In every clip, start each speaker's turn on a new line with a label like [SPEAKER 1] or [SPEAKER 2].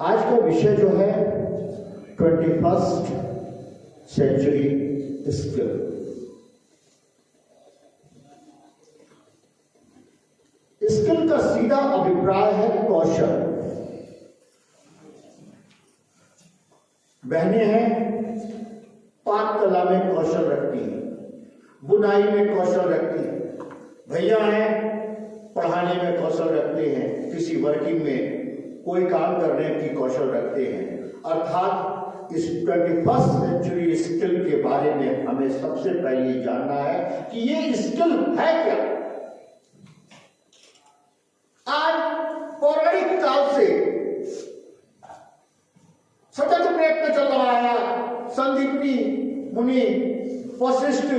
[SPEAKER 1] आज का विषय जो है 21st सेंचुरी स्किल। स्किल का सीधा अभिप्राय है कौशल। बहनें हैं पाक कला में कौशल रखती हैं, बुनाई में कौशल रखती हैं, भैया हैं पढ़ाने में कौशल रखते हैं, किसी वर्किंग में कोई काम करने की कौशल रखते हैं। अर्थात इस 21st सेंचुरी स्किल के बारे में हमें सबसे पहले जानना है कि ये स्किल है क्या। आज पौराणिक काल से सतत प्रयत्न चल रहा है। संदीपनी मुनि, वशिष्ठ,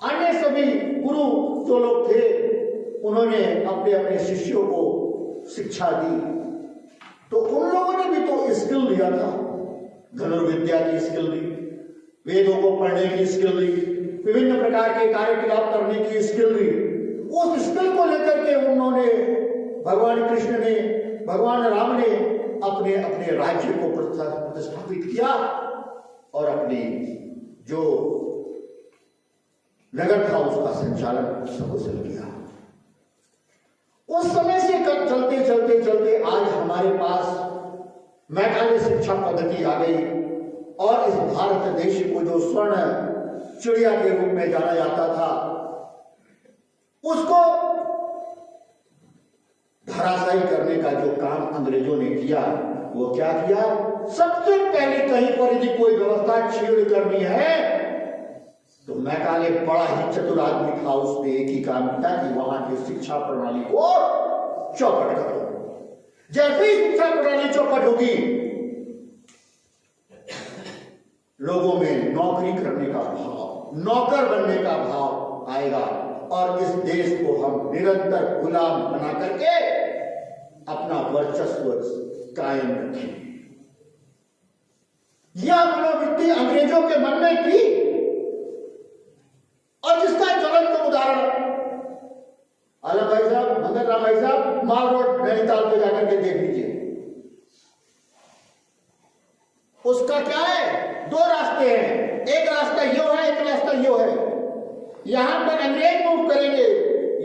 [SPEAKER 1] अन्य सभी गुरु जो लोग थे उन्होंने अपने अपने शिष्यों को शिक्षा दी, तो उन लोगों ने भी तो स्किल लिया था। धनुर्विद्या की स्किल ली, वेदों को पढ़ने की स्किल ली, विभिन्न प्रकार के कार्यकलाप करने की स्किल ली। उस स्किल को लेकर के उन्होंने भगवान कृष्ण ने, भगवान राम ने अपने अपने राज्य को प्रतिष्ठापित किया और अपनी जो नगर था उसका संचालन सकुशल किया। उस समय से चलते चलते चलते आज हमारे पास मैकाले शिक्षा पद्धति आ गई और इस भारत देश को जो स्वर्ण चिड़िया के रूप में जाना जाता था उसको धराशायी करने का जो काम अंग्रेजों ने किया, वो क्या किया? सबसे पहले कहीं पर यदि कोई व्यवस्था छीड़ करनी है तो मैकाले बड़ा ही चतुर आदमी था, उसने एक ही काम किया कि वहां की शिक्षा प्रणाली को चौपट करो। जैसे ही शिक्षा प्रणाली चौपट होगी, लोगों में नौकरी करने का भाव, नौकर बनने का भाव आएगा और इस देश को हम निरंतर गुलाम बना करके अपना वर्चस्व कायम रखेंगे। यह मनोवृत्ति अंग्रेजों के मन में थी और जिसका ज्वलंत उदाहरण आलम भाई साहब, मंगल राम भाई साहब, माल रोड नैनीताल पे जाकर के देख लीजिए। उसका क्या है? दो रास्ते हैं, एक रास्ता यो है, एक रास्ता यो है। यहां पर अंग्रेज मूव करेंगे,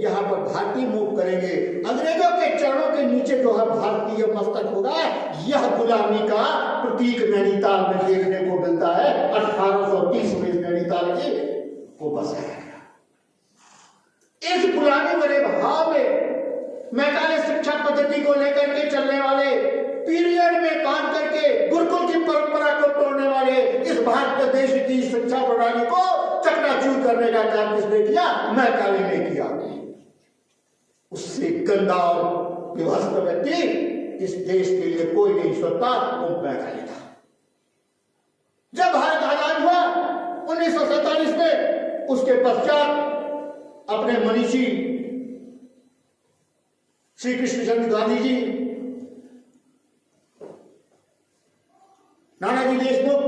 [SPEAKER 1] यहां पर भारतीय मूव करेंगे। अंग्रेजों के चरणों के नीचे जो है भारतीय मस्तक होगा। यह गुलामी का प्रतीक नैनीताल में देखने को मिलता है। 1830 में नैनीताल की को बसाया गया। इस गुलामी भरे भाव में मैकाले शिक्षा पद्धति को लेकर के चलने वाले, पीरियड में बांध करके गुरुकुल की परंपरा को तोड़ने वाले इस भारत देश की शिक्षा प्रणाली को चकनाचूर करने का काम किसने किया? मैकाले ने किया। उससे गंदा और विभत्स व्यक्ति इस देश के लिए कोई नहीं सोचता, वो मैकाले था। जब भारत आजाद हुआ 1947 में, उसके पश्चात अपने मनीषी श्री कृष्णचंद्र गांधी जी, नानाजी देशमुख,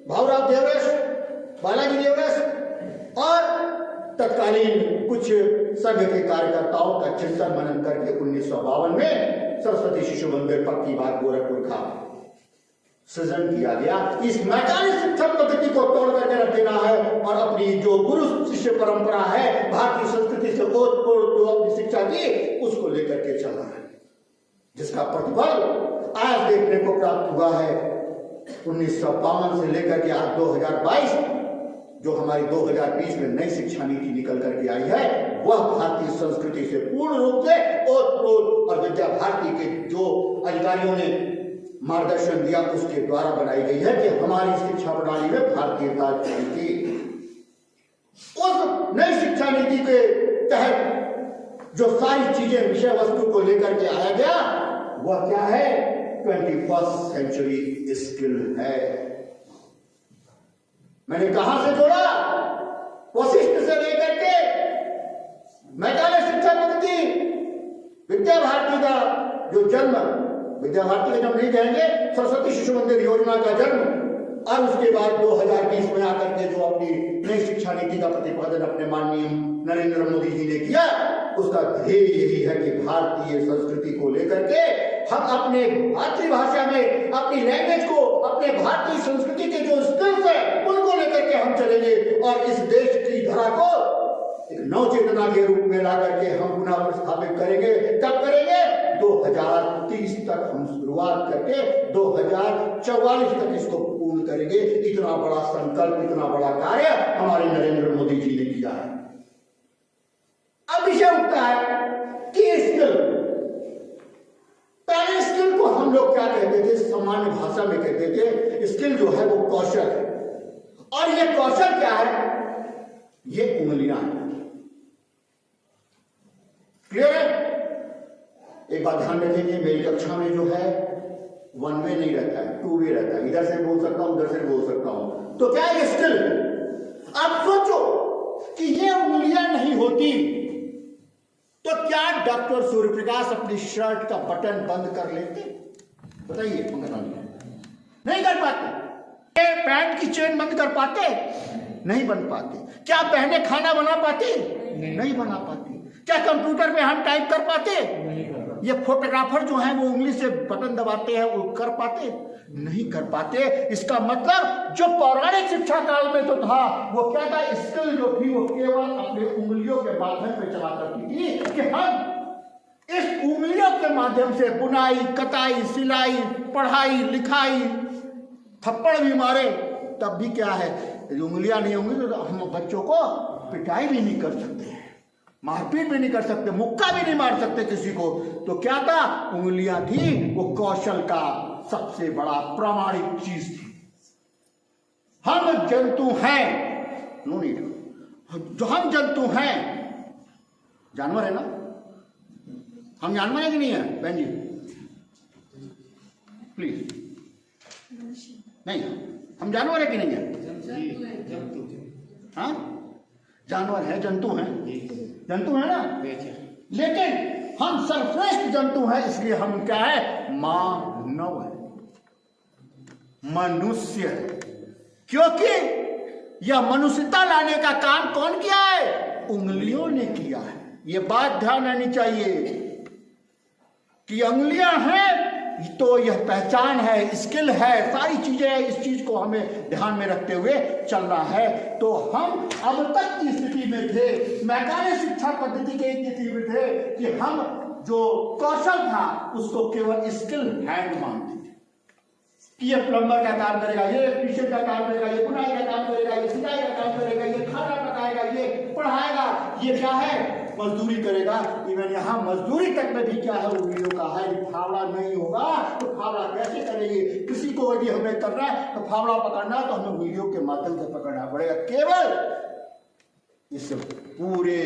[SPEAKER 1] भाऊराव देवरस, बालाजी देवरस और तत्कालीन कुछ संघ के कार्यकर्ताओं का चिंतन मनन करके 1952 में सरस्वती शिशु मंदिर पक्की बात गोरखपुर का सृजन किया गया। इस मैकाले शिक्षा पद्धति को तोड़ करके रख देना है और अपनी जो गुरु शिष्य परंपरा है, भारतीय संस्कृति से ओतप्रोत जो अपनी शिक्षा की, उसको लेकर के चलना है, जिसका प्रतिफल आज देखने को प्राप्त हुआ है। 1952 से लेकर के आज 2022 जो हमारी 2020 में नई शिक्षा नीति निकल करके आई है, वह भारतीय संस्कृति से पूर्ण रूप से ओतप्रोत और विद्या भारती के जो अधिकारियों ने मार्गदर्शन दिया उसके द्वारा बनाई गई है कि हमारी शिक्षा प्रणाली में भारतीयता थी। उस नई शिक्षा नीति के तहत जो सारी चीजें विषय वस्तु को लेकर के आया गया, वह क्या है? 21st सेंचुरी स्किल है। मैंने कहां से जोड़ा? वशिष्ठ से लेकर के मैकाले शिक्षा पद्धति, विद्या भारती का जो जन्म, विद्या भारती का जन्म नहीं कहेंगे, सरस्वती शिशु मंदिर योजना का जन्म, और उसके बाद 2020 में आकर के जो अपनी नई शिक्षा नीति का प्रतिपादन अपने माननीय नरेंद्र मोदी जी ने किया, उसका ध्येय यही है कि भारतीय संस्कृति को लेकर के हम अपने मातृभाषा में अपनी लैंग्वेज को, अपने भारतीय संस्कृति के जो स्किल्स है उनको लेकर के हम चलेंगे और इस देश की धरा को एक नवचेतना के रूप में ला करके हम पुनः प्रस्थापित करेंगे। तब करेंगे 2030 तक हम शुरुआत करके 2044 तक इसको पूर्ण करेंगे। इतना बड़ा संकल्प, इतना बड़ा कार्य हमारे नरेंद्र मोदी जी ने किया है। अब विषय उठता है कि स्किल, पहले स्किल को हम लोग क्या कहते थे, सामान्य भाषा में कहते थे स्किल जो है वो कौशल है। और ये कौशल क्या है, ये उंगलियां हैं। क्लियर है? एक बात ध्यान रखेंगे, मेरी कक्षा में जो है वन वे नहीं रहता है, टू वे रहता है। इधर से बोल सकता हूं, उधर से बोल सकता हूं। तो क्या है स्किल? आप सोचो कि ये उंगलियां नहीं होती तो क्या डॉक्टर सूर्यप्रकाश अपनी शर्ट का बटन बंद कर लेते? बताइए। नहीं कर पाते। पैंट की चेन बंद कर पाते? नहीं बन पाते। क्या बहनें खाना बना पाती? नहीं बना पाती। क्या कंप्यूटर पे हम टाइप कर पाते? ये फोटोग्राफर जो है वो उंगली से बटन दबाते हैं, वो कर पाते? नहीं कर पाते। इसका मतलब जो पौराणिक शिक्षा काल में तो था वो क्या था, स्किल जो थी वो केवल अपने उंगलियों के माध्यम से चला करती थी कि हम इस उंगलियों के माध्यम से बुनाई, कताई, सिलाई, पढ़ाई, लिखाई, थप्पड़ भी मारे तब भी क्या है, उंगलियां नहीं होंगी तो हम बच्चों को पिटाई भी नहीं कर सकते, मारपीट भी नहीं कर सकते, मुक्का भी नहीं मार सकते किसी को। तो क्या था, उंगलियां थी वो कौशल का सबसे बड़ा प्रामाणिक चीज थी। हम जंतु हैं, नो नीड, जो हम जंतु हैं, जानवर है ना, हम जानवर है कि नहीं है बहन जी? प्लीज, नहीं, हम जानवर है कि नहीं है? हाँ, जानवर है, जंतु हैं, जंतु है ना। लेकिन हम सर्वश्रेष्ठ जंतु हैं, इसलिए हम क्या है, मानव है, मनुष्य है। क्योंकि यह मनुष्यता लाने का काम कौन किया है? उंगलियों ने किया है। यह बात ध्यान रहनी चाहिए कि उंगलियां हैं तो यह पहचान है, स्किल है, सारी चीजें हैं। इस चीज को हमें ध्यान में रखते हुए चलना है। तो हम अब तक की स्थिति में थे, मैकानिक शिक्षा पद्धति की स्थिति में थे कि हम जो कौशल था उसको केवल स्किल हैंड मानते थे कि ये प्लम्बर का काम करेगा, ये इलेक्ट्रीशियन का काम करेगा, ये बुनाई का काम करेगा, ये सिलाई का काम करेगा, ये खाना पकाएगा, ये पढ़ाएगा, ये क्या है, मजदूरी करेगा। इवन यहाँ मजदूरी तक में भी क्या है, उंगलियों का है। फावड़ा नहीं होगा तो फावड़ा कैसे करेंगे? किसी को यदि हमें करना है तो फावड़ा पकड़ना तो हमें उंगलियों के माध्यम से पकड़ना पड़ेगा। केवल इस पूरे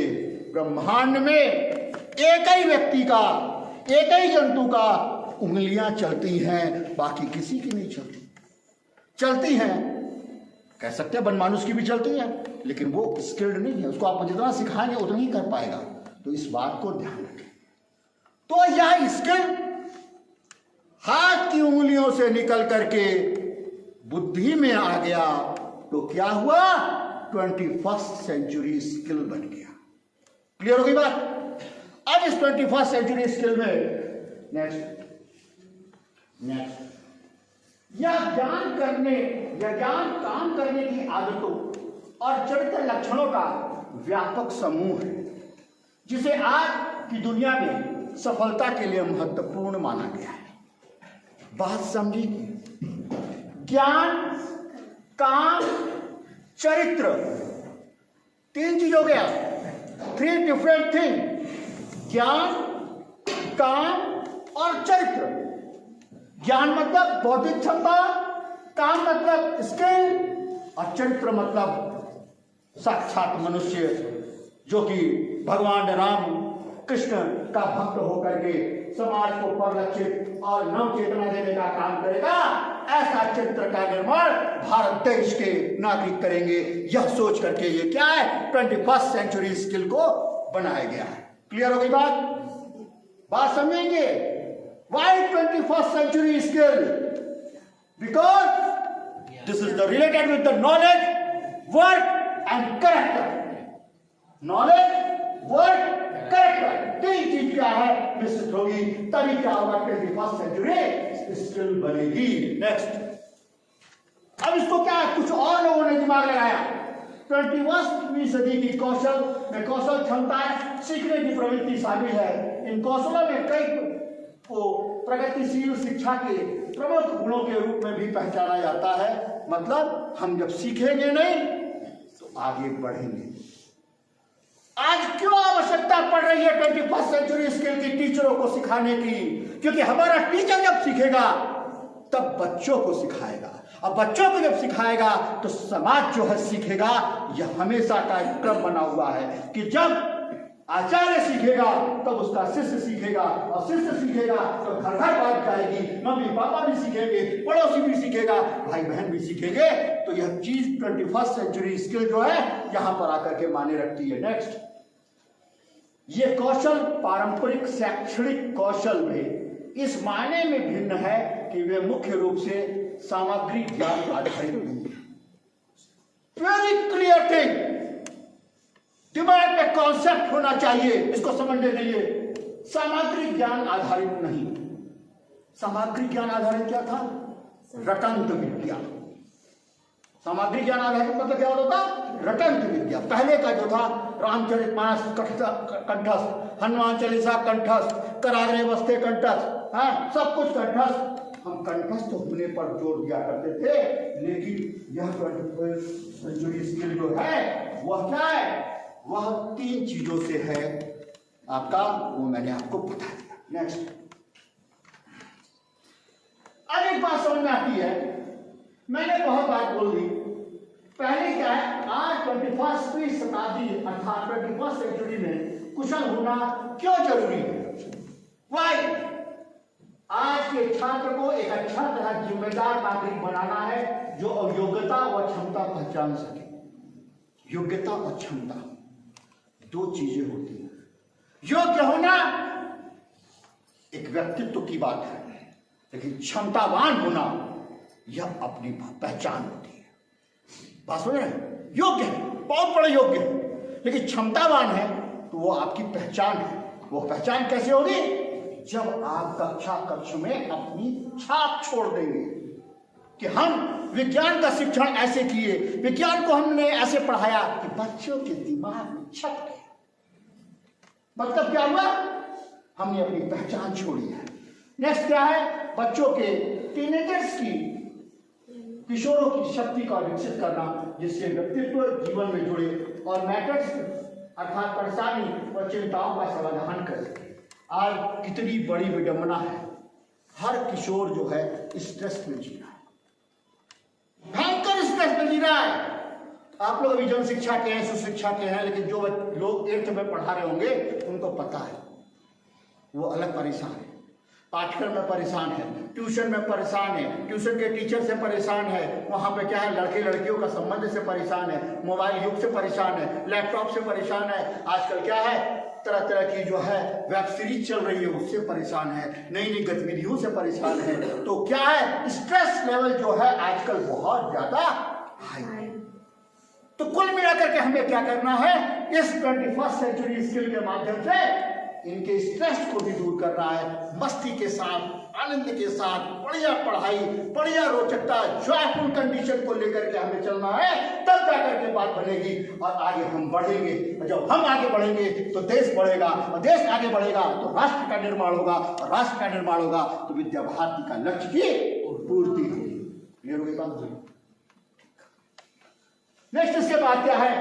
[SPEAKER 1] ब्रह्मांड में एक ही व्यक्ति का, एक ही जंतु का उंगलियां चलती हैं, बाकी किसी की नहीं चलती। चलती हैं, कह सकते हैं बनमानुस की भी चलती है, लेकिन वो स्किल्ड नहीं है। उसको आप जितना सिखाएंगे उतना ही कर पाएगा। तो इस बात को ध्यान रखें। तो यह स्किल हाथ की उंगलियों से निकल करके बुद्धि में आ गया तो क्या हुआ, 21st सेंचुरी स्किल बन गया। क्लियर हो गई बात? अब इस 21st सेंचुरी स्किल में नेक्स्ट यह ज्ञान करने या ज्ञान काम करने की आदतों और चरित्र लक्षणों का व्यापक समूह है, जिसे आज की दुनिया में सफलता के लिए महत्वपूर्ण माना गया है। बात समझिए, ज्ञान, काम, चरित्र, तीन चीज हो गया, 3 डिफरेंट थिंग। ज्ञान, काम और चरित्र। ज्ञान मतलब बौद्धिक क्षमता, काम मतलब स्किल और चरित्र मतलब साक्षात मनुष्य जो कि भगवान राम कृष्ण का भक्त होकर के समाज को परिलक्षित और नव चेतना देने का काम करेगा। ऐसा चरित्र का निर्माण भारत देश के नागरिक करेंगे, यह सोच करके ये क्या है, 21st सेंचुरी स्किल को बनाया गया है। क्लियर हो गई बात समझेंगे? Why 21st century skill? Because this is related with the knowledge, work and character. Knowledge, work, character, तीन चीज क्या है विस्तृत होगी, तभी क्या होगा 21st सेंचुरी स्किल बनेगी। नेक्स्ट, अब इसको क्या है, कुछ और लोगों ने दिमाग लगाया। 21वीं सदी की कौशल में कौशल क्षमताएं सीखने की प्रवृत्ति शामिल है। इन कौशलों में कई को प्रगतिशील शिक्षा के प्रमुख गुणों के रूप में भी पहचाना जाता है। मतलब हम जब सीखेंगे नहीं तो आगे बढ़ेंगे। आज क्यों आवश्यकता पड़ रही है 21st सेंचुरी स्किल की टीचरों को सिखाने की? क्योंकि हमारा टीचर जब सीखेगा तब बच्चों को सिखाएगा, और बच्चों को जब सिखाएगा तो समाज जो है सीखेगा। यह हमेशा का एक क्रम बना हुआ है कि जब आचार्य सीखेगा तब उसका शिष्य सीखेगा, और शिष्य सीखेगा तो घर घर बात जाएगी, मम्मी पापा भी सीखेंगे, पड़ोसी भी सीखेगा, भाई बहन भी सीखेंगे। तो यह चीज 21st सेंचुरी स्किल जो है यहां पर आकर के माने रखती है। नेक्स्ट, ये कौशल पारंपरिक शैक्षणिक कौशल में इस मायने में भिन्न है कि वे मुख्य रूप से सामग्री ज्ञान आधारित नहीं है। वेरी क्लियर थिंग, दिमाग में कॉन्सेप्ट होना चाहिए इसको समझने के लिए। सामग्री ज्ञान आधारित नहीं। सामग्री ज्ञान आधारित क्या था? रटंत विद्या। सामग्री ज्ञान आधारित मतलब क्या होता था? रटंत विद्या। पहले का जो था रामचरितमानस कंठस्थ, हनुमान चालीसा कंठस्थ, कराग्रे बस्ते कंठस्थ, सब कुछ कंठस्थ। हम कंठस्थ होने पर जोर दिया करते थे, लेकिन यह 21st सेंचुरी स्किल जो है वह क्या है? वह तीन चीजों से है आपका, वो मैंने आपको बता दिया। नेक्स्ट, अब एक बात समझ में आती है, मैंने बहुत बात बोल दी। पहले क्या है, आज 21वीं शताब्दी अर्थात 21st सेंचुरी में कुशल होना क्यों जरूरी है? वाई? आज के छात्र को एक अच्छा तरह जिम्मेदार नागरिक बनाना है जो योग्यता व क्षमता पहचान सके। योग्यता और क्षमता दो चीजें होती हैं। योग्य होना एक व्यक्तित्व की बात है, लेकिन क्षमतावान होना यह अपनी पहचान होती है। बात समझ रहे हैं? योग्य है, बहुत बड़ा योग्य है, लेकिन क्षमतावान है तो वो आपकी पहचान है। वो पहचान कैसे होगी? जब आप कक्षा कक्ष में अपनी छाप छोड़ देंगे कि हम विज्ञान का शिक्षण ऐसे किए, विज्ञान को हमने ऐसे पढ़ाया कि बच्चों के दिमाग में छप गया। मतलब क्या हुआ? हमने अपनी पहचान छोड़ी है। नेक्स्ट क्या है? बच्चों के टीनेजर्स की, किशोरों की शक्ति का विकसित करना, जिससे व्यक्तित्व जीवन में जुड़े और मैटर्स अर्थात परेशानी व चिंताओं का समाधान कर सके। आज कितनी बड़ी विडंबना है, हर किशोर जो है स्ट्रेस में जी रहा है, भयंकर स्ट्रेस में जी रहा है। आप लोग अभी जन शिक्षा के हैं, सुशिक्षा के हैं, लेकिन जो लोग 8th में पढ़ा रहे होंगे उनको पता है वो अलग परेशान है, पाठ्यक्रम में परेशान है, ट्यूशन में परेशान है, ट्यूशन के टीचर से परेशान है, वहां पे क्या है, लड़के लड़कियों का संबंध से परेशान है, मोबाइल युग से परेशान है, लैपटॉप से परेशान है, आजकल क्या है तरह तरह की जो है वेब सीरीज चल रही है उससे परेशान है, नई नई गतिविधियों से परेशान है। तो क्या है, स्ट्रेस लेवल जो है आजकल बहुत ज्यादा हाई है। तो कुल मिलाकर के हमें क्या करना है, इस 21st सेंचुरी स्किल के माध्यम से इनके स्ट्रेस को भी दूर करना है। मस्ती के साथ, आनंद के साथ, बढ़िया पढ़ाई, बढ़िया रोचकता, जॉयफुल कंडीशन को लेकर के हमें चलना है, तब जाकर के बात बनेगी और आगे हम बढ़ेंगे। और जब हम आगे बढ़ेंगे तो देश बढ़ेगा, और देश आगे बढ़ेगा तो राष्ट्र का निर्माण होगा, और राष्ट्र का निर्माण होगा तो विद्या भारती का लक्ष्य की पूर्ति होगी। ये होगी बात। नेक्स्ट इसके बाद क्या है,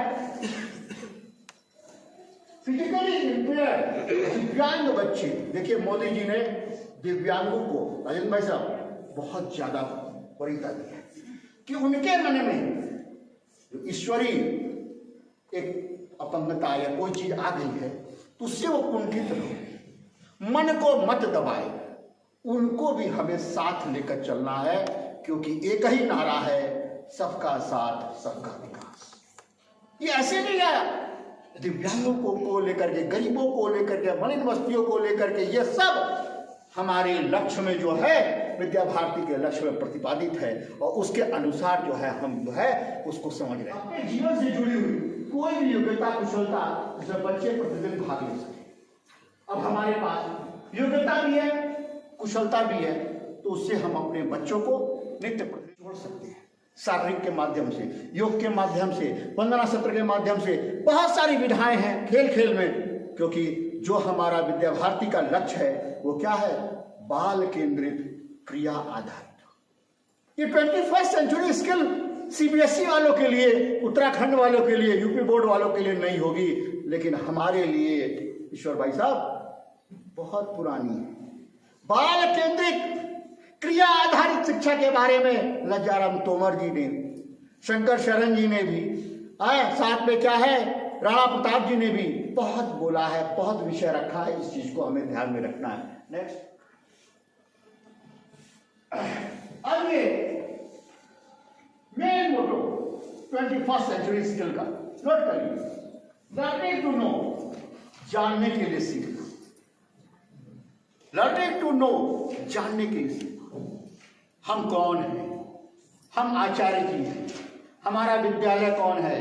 [SPEAKER 1] फिजिकली इम्पेयर्ड दिव्यांग बच्चे। देखिए मोदी जी ने दिव्यांगों को, राजेंद्र भाई साहब, बहुत ज्यादा वरीयता दी है कि उनके मन में ईश्वरीय एक अपंगता या कोई चीज आ गई है तो उससे वो कुंठित रहे, मन को मत दबाए, उनको भी हमें साथ लेकर चलना है, क्योंकि एक ही नारा है, सबका साथ सबका विकास। ये ऐसे नहीं आया, दिव्यांगों को लेकर के, गरीबों को लेकर के, मलिन बस्तियों को लेकर के, ये सब हमारे लक्ष्य में जो है, विद्या भारती के लक्ष्य में प्रतिपादित है, और उसके अनुसार जो है हम जो है उसको समझ रहे हैं। अपने जीवन से जुड़ी हुई कोई भी योग्यता कुशलता जिसमें बच्चे प्रतिदिन भाग ले सके, अब हमारे पास योग्यता भी है, कुशलता भी है, तो उससे हम अपने बच्चों को नित्य प्रति जोड़ सकते हैं। शारीरिक के माध्यम से, योग के माध्यम से, वंदना सत्र के माध्यम से, बहुत सारी विधाएं हैं खेल खेल में। क्योंकि जो हमारा विद्या भारती का लक्ष्य है वो क्या है? बाल केंद्रित, क्रिया आधारित। ये 21st सेंचुरी स्किल सीबीएसई वालों के लिए, उत्तराखंड वालों के लिए, यूपी बोर्ड वालों के लिए नहीं होगी, लेकिन हमारे लिए ईश्वर भाई साहब बहुत पुरानी है। बाल केंद्रित क्रिया आधारित शिक्षा के बारे में लज्जाराम तोमर जी ने, शंकर शरण जी ने भी, साथ में क्या है, राणा प्रताप जी ने भी बहुत बोला है, बहुत विषय रखा है। इस चीज को हमें ध्यान में रखना है। नेक्स्ट, अब ये main motto 21st century skill का नोट करिए, लर्निंग टू नो, जानने के लिए सीखना। लर्निंग टू नो, जानने के लिए सीखना। हम कौन हैं? हम आचार्य जी हैं। हमारा विद्यालय कौन है?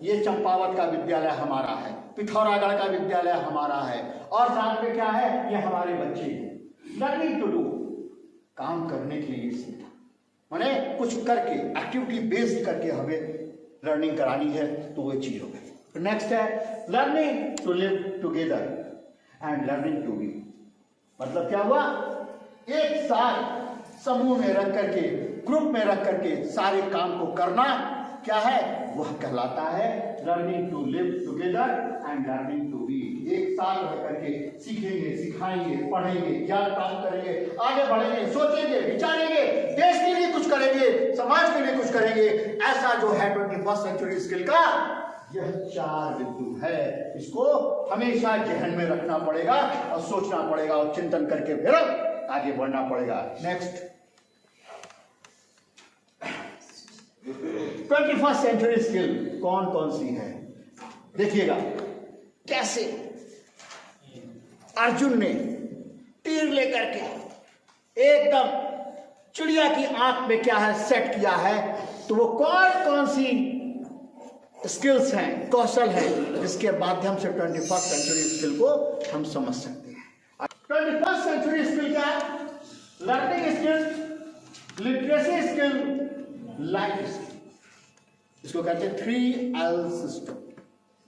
[SPEAKER 1] ये चंपावत का विद्यालय हमारा है, पिथौरागढ़ का विद्यालय हमारा है, और साथ में क्या है, ये हमारे बच्चे हैं। लर्निंग टू डू, काम करने के लिए सीखना, माने कुछ करके, एक्टिविटी बेस्ड करके हमें लर्निंग करानी है, तो वो चीज हो गई। नेक्स्ट है learning to live together and learning to be. मतलब क्या हुआ? एक साथ समूह में रख करके, ग्रुप में रख करके सारे काम को करना क्या है? वह कहलाता है learning to live together and learning to be. एक साथ रह करके सीखेंगे, सिखाएंगे, पढ़ेंगे, ज्ञान प्राप्त करेंगे, आगे बढ़ेंगे, सोचेंगे, विचारेंगे, देश के लिए कुछ करेंगे, समाज के लिए कुछ करेंगे। ऐसा जो है 21st सेंचुरी स्किल का यह 4 बिंदु है। इसको हमेशा जहन में रखना पड़ेगा और सोचना पड़ेगा और चिंतन करके फिर आगे बढ़ना पड़ेगा। नेक्स्ट, 21st सेंचुरी स्किल कौन कौन सी है? देखिएगा कैसे अर्जुन ने तीर लेकर के एकदम चिड़िया की आंख में क्या है सेट किया है। तो वो कौन कौन सी स्किल्स हैं, कौशल हैं, जिसके माध्यम से 21st सेंचुरी स्किल को हम समझ सकते हैं। 21st सेंचुरी स्किल क्या है? Learning skill, literacy skill, life skill. इसको कहते हैं 3L सिस्टम।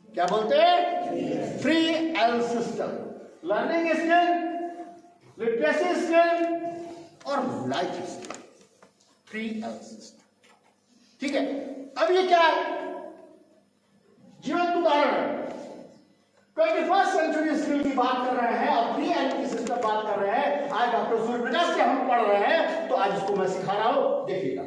[SPEAKER 1] क्या बोलते हैं? 3L system. Learning skill, literacy skill और लाइफ स्किल, 3L सिस्टम। ठीक है, अब ये क्या है? जीवंत उदाहरण। 21st सेंचुरी स्किल की बात कर रहे हैं और 3L की सिस्टम बात कर रहे हैं। आज डॉक्टर सूर्यप्रकाश से हम पढ़ रहे हैं, तो आज इसको मैं सिखा रहा हूं, देखिएगा।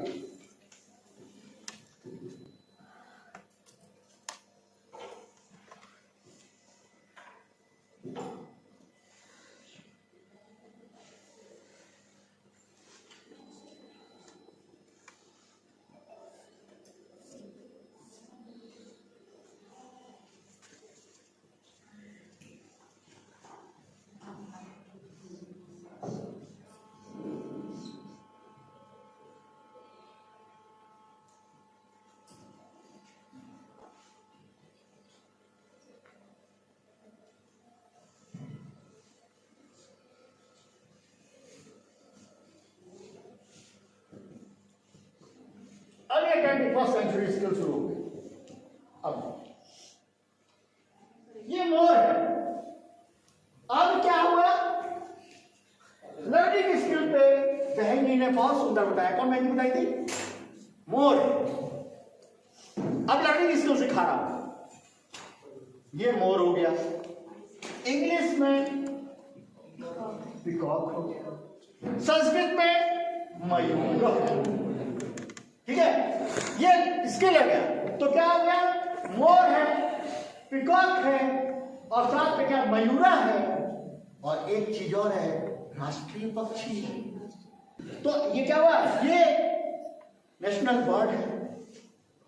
[SPEAKER 1] अब ये 21st सेंचुरी स्किल शुरू हो गई। अब ये मोर है। अब क्या हुआ? लर्निंग स्किल पे बहन जी ने बहुत सुंदर बताया। कौन बहन जी बताई थी? मोर। अब लर्निंग स्किल सिखा रहा हूं। ये मोर हो गया, इंग्लिश में पीकॉक हो गया, संस्कृत में मयूर। ठीक है, ये स्किल हो गया। तो क्या हो गया? मोर है, पीकॉक है, और साथ में क्या? मयूरा है, और एक चीज और है, राष्ट्रीय पक्षी है। तो ये क्या हुआ? ये नेशनल बर्ड है।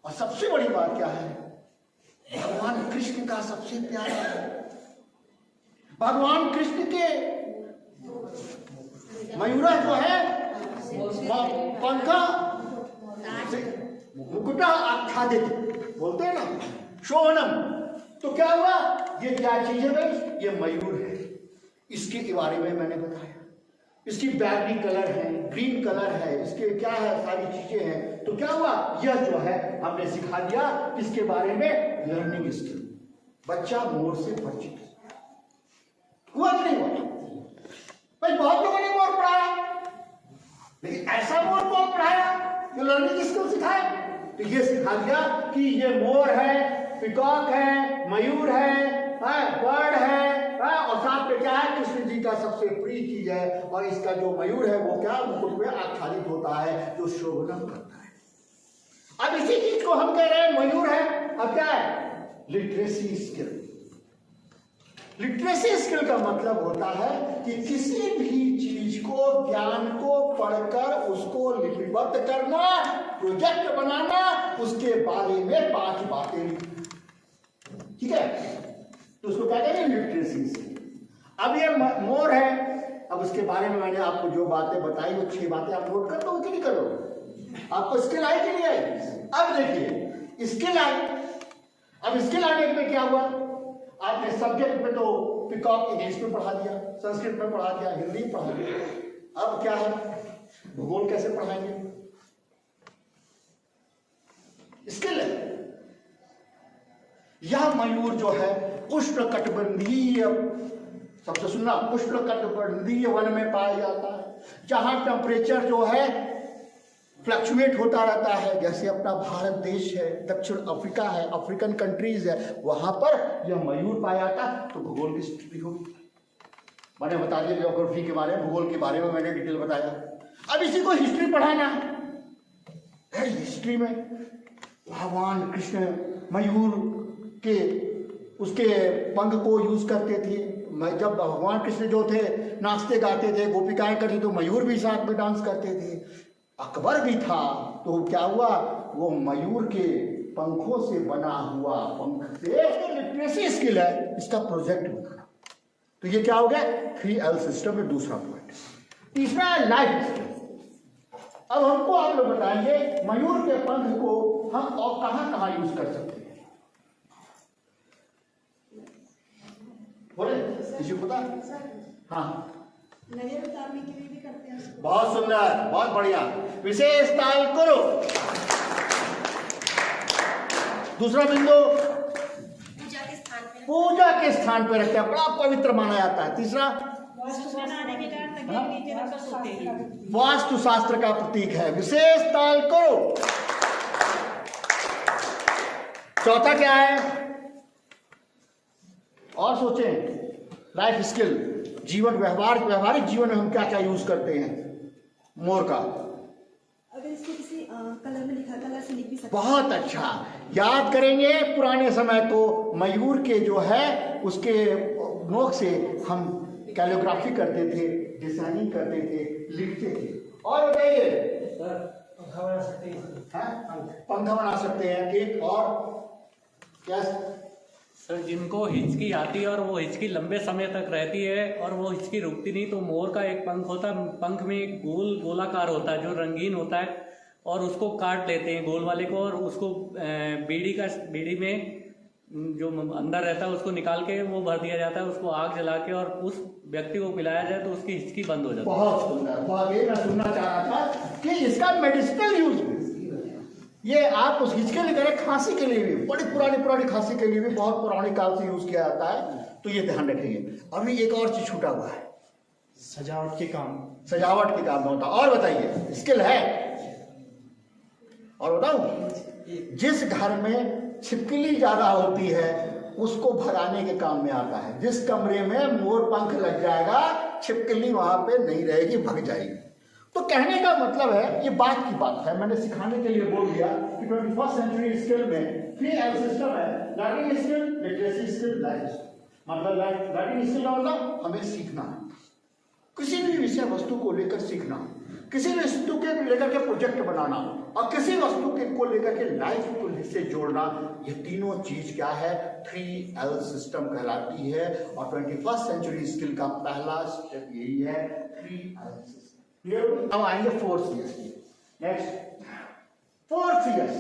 [SPEAKER 1] और सबसे बड़ी बात क्या है? भगवान कृष्ण का सबसे प्यारा है। भगवान कृष्ण के मयूरा जो है पंखा मुकुटा आच्छादित बोलते हैं ना, शोभनम। तो क्या हुआ? ये क्या चीज है भाई? ये मयूर है। इसके बारे में मैंने बताया। इसकी बैगनी कलर है, ग्रीन कलर है, इसके क्या है, सारी चीजें हैं। तो क्या हुआ, यह जो है हमने सिखा दिया इसके बारे में लर्निंग स्किल। बच्चा मोर से परिचित हुआ कि नहीं हुआ? भाई बहुत लोगों ने मोर पढ़ाया, लेकिन ऐसा मोर कौन पढ़ाया जो लर्निंग स्किल सिखाए? तो ये सिखा दिया कि ये मोर है, पिकॉक है, मयूर है, बर्ड है, और साथ में क्या है, कृष्ण जी का सबसे प्रिय चीज है, और इसका जो मयूर है वो क्या मुकुट में आच्छादित होता है, जो शोभन करता है। अब इसी चीज को हम कह रहे हैं मयूर है। अब क्या है, लिटरेसी स्किल। लिटरेसी स्किल का मतलब होता है कि किसी भी चीज को, ज्ञान को पढ़कर उसको लिपिबद्ध करना, प्रोजेक्ट बनाना, उसके बारे में 5 बातें लिखना। ठीक है, तो उसको क्या कहते हैं, लिटरेसी स्किल। अब ये मोर है, अब उसके बारे में मैंने आपको जो बातें बताई वो 6 बातें आप नोट कर दो कि नहीं करोगे? आपको स्किल आई कि नहीं आई? अब देखिए स्किल आई। अब स्किल आने में क्या हुआ, आपने सब्जेक्ट में तो पिकॉक इंग्लिश में पढ़ा दिया, संस्कृत में पढ़ा दिया, हिंदी में पढ़ा दिया। अब क्या है, भूगोल कैसे पढ़ाएंगे? स्किल है। यह मयूर जो है उष्णकटिबंधीय, सबसे सुनना, उष्णकटिबंधीय वन में पाया जाता है, जहां टेम्परेचर जो है फ्लक्चुएट होता रहता है। जैसे अपना भारत देश है, दक्षिण अफ्रीका है, अफ्रीकन कंट्रीज है, वहां पर यह मयूर पाया जाता है। तो भूगोल की स्टडी होगी, मैंने बता दिया ज्योग्राफी के बारे में, भूगोल के बारे में मैंने डिटेल बताया। अब इसी को हिस्ट्री पढ़ाना है। हिस्ट्री में भगवान कृष्ण मयूर के उसके पंख को यूज करते थे। जब भगवान कृष्ण जो थे नाचते गाते थे, गोपिकाएं करते, तो मयूर भी साथ में डांस करते थे। अकबर भी था, तो क्या हुआ, वो मयूर के पंखों से बना हुआ, पंख से लिटरेसी स्किल है, इसका प्रोजेक्ट बनाना। तो ये क्या हो गया, 3L सिस्टम में दूसरा पॉइंट। तीसरा है लाइफ स्किल। अब हमको आप लोग बताएंगे मयूर के पंख को हम और कहां कहां यूज कर सकते हैं? बोले किसी को पता? हाँ,
[SPEAKER 2] नजर उतारने के लिए भी करते हैं।
[SPEAKER 1] बहुत सुंदर, बहुत बढ़िया, विशेष ताल करो। दूसरा बिंदु,
[SPEAKER 2] पूजा के स्थान पे,
[SPEAKER 1] पूजा के स्थान पे रखते हैं, बड़ा पवित्र माना जाता है। तीसरा, वास्तु शास्त्र का प्रतीक है, विशेष ताल करो। चौथा क्या है, और सोचें, लाइफ स्किल, जीवन व्यवहारिक जीवन में हम क्या क्या यूज करते हैं मोर का?
[SPEAKER 2] अगर इसको किसी कलर में लिखा, कलर से लिख भी सकते।
[SPEAKER 1] बहुत अच्छा, याद करेंगे पुराने समय को, मयूर के जो है उसके नोक से हम कैलिग्राफी करते थे, डिजाइनिंग करते थे, लिखते थे। और बताइए, पंखा बना सकते हैं, पंखा बना सकते हैं। एक और क्या
[SPEAKER 3] सर, जिनको हिचकी आती है और वो हिचकी लंबे समय तक रहती है और वो हिचकी रुकती नहीं, तो मोर का एक पंख होता है, पंख में एक गोलाकार होता है जो रंगीन होता है, और उसको काट लेते हैं गोल वाले को, और उसको बीड़ी में जो अंदर रहता है उसको निकाल के वो भर दिया जाता है, उसको आग जला के और उस व्यक्ति को पिलाया जाए तो उसकी हिचकी बंद हो जाती है।
[SPEAKER 1] बहुत सुंदर, बहुत, ये मैं सुनना चाह रहा था कि इसका मेडिसिनल यूज भी, ये आप उस हिचके लेकर खांसी के लिए भी, बड़ी पुरानी खांसी के लिए भी बहुत पुराने काल से यूज किया जाता है। तो ये ध्यान रखेंगे। अभी एक और चीज छूटा हुआ है,
[SPEAKER 4] सजावट के काम
[SPEAKER 1] में होता। और बताइए, स्किल है? और बताऊं, जिस घर में छिपकली ज्यादा होती है उसको भगाने के काम में आता है। जिस कमरे में मोर पंख लग जाएगा, छिपकली वहां पे नहीं रहेगी, भग जाएगी। तो कहने का मतलब है, ये बात की बात है, मैंने सिखाने के लिए बोल दिया कि 21st सेंचुरी स्किल में 3L सिस्टम है, learning skill, literacy skill, life skill. मतलब लर्निंग स्किल का मतलब हमें सीखना है, किसी भी विषय वस्तु को लेकर सीखना, किसी भी वस्तु के लेकर के प्रोजेक्ट बनाना, और किसी वस्तु के को लेकर के लाइफ को से जोड़ना। ये तीनों चीज क्या है, 3L सिस्टम कहलाती है। और 21st सेंचुरी स्किल का पहला स्टेप यही है, 3L सिस्टम। अब आएंगे 4 CS की। Next 4 CS।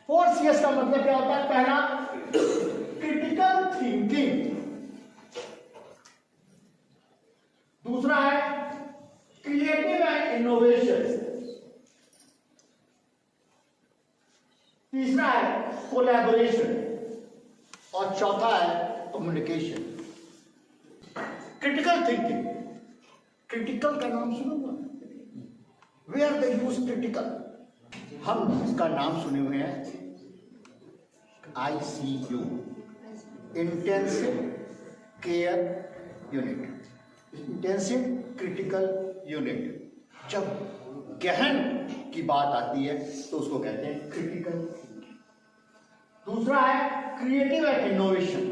[SPEAKER 1] 4 CS का मतलब क्या होता है? पहला, क्रिटिकल थिंकिंग। दूसरा है क्रिएटिव एंड इनोवेशन, तीसरा है कोलैबोरेशन और चौथा है कम्युनिकेशन। क्रिटिकल थिंकिंग, क्रिटिकल का नाम सुना, वेयर द यूज क्रिटिकल, हम इसका नाम सुने हुए हैं ICU, intensive care unit, intensive critical unit. जब गहन की बात आती है तो उसको कहते हैं क्रिटिकल। दूसरा है क्रिएटिव एंड इनोवेशन।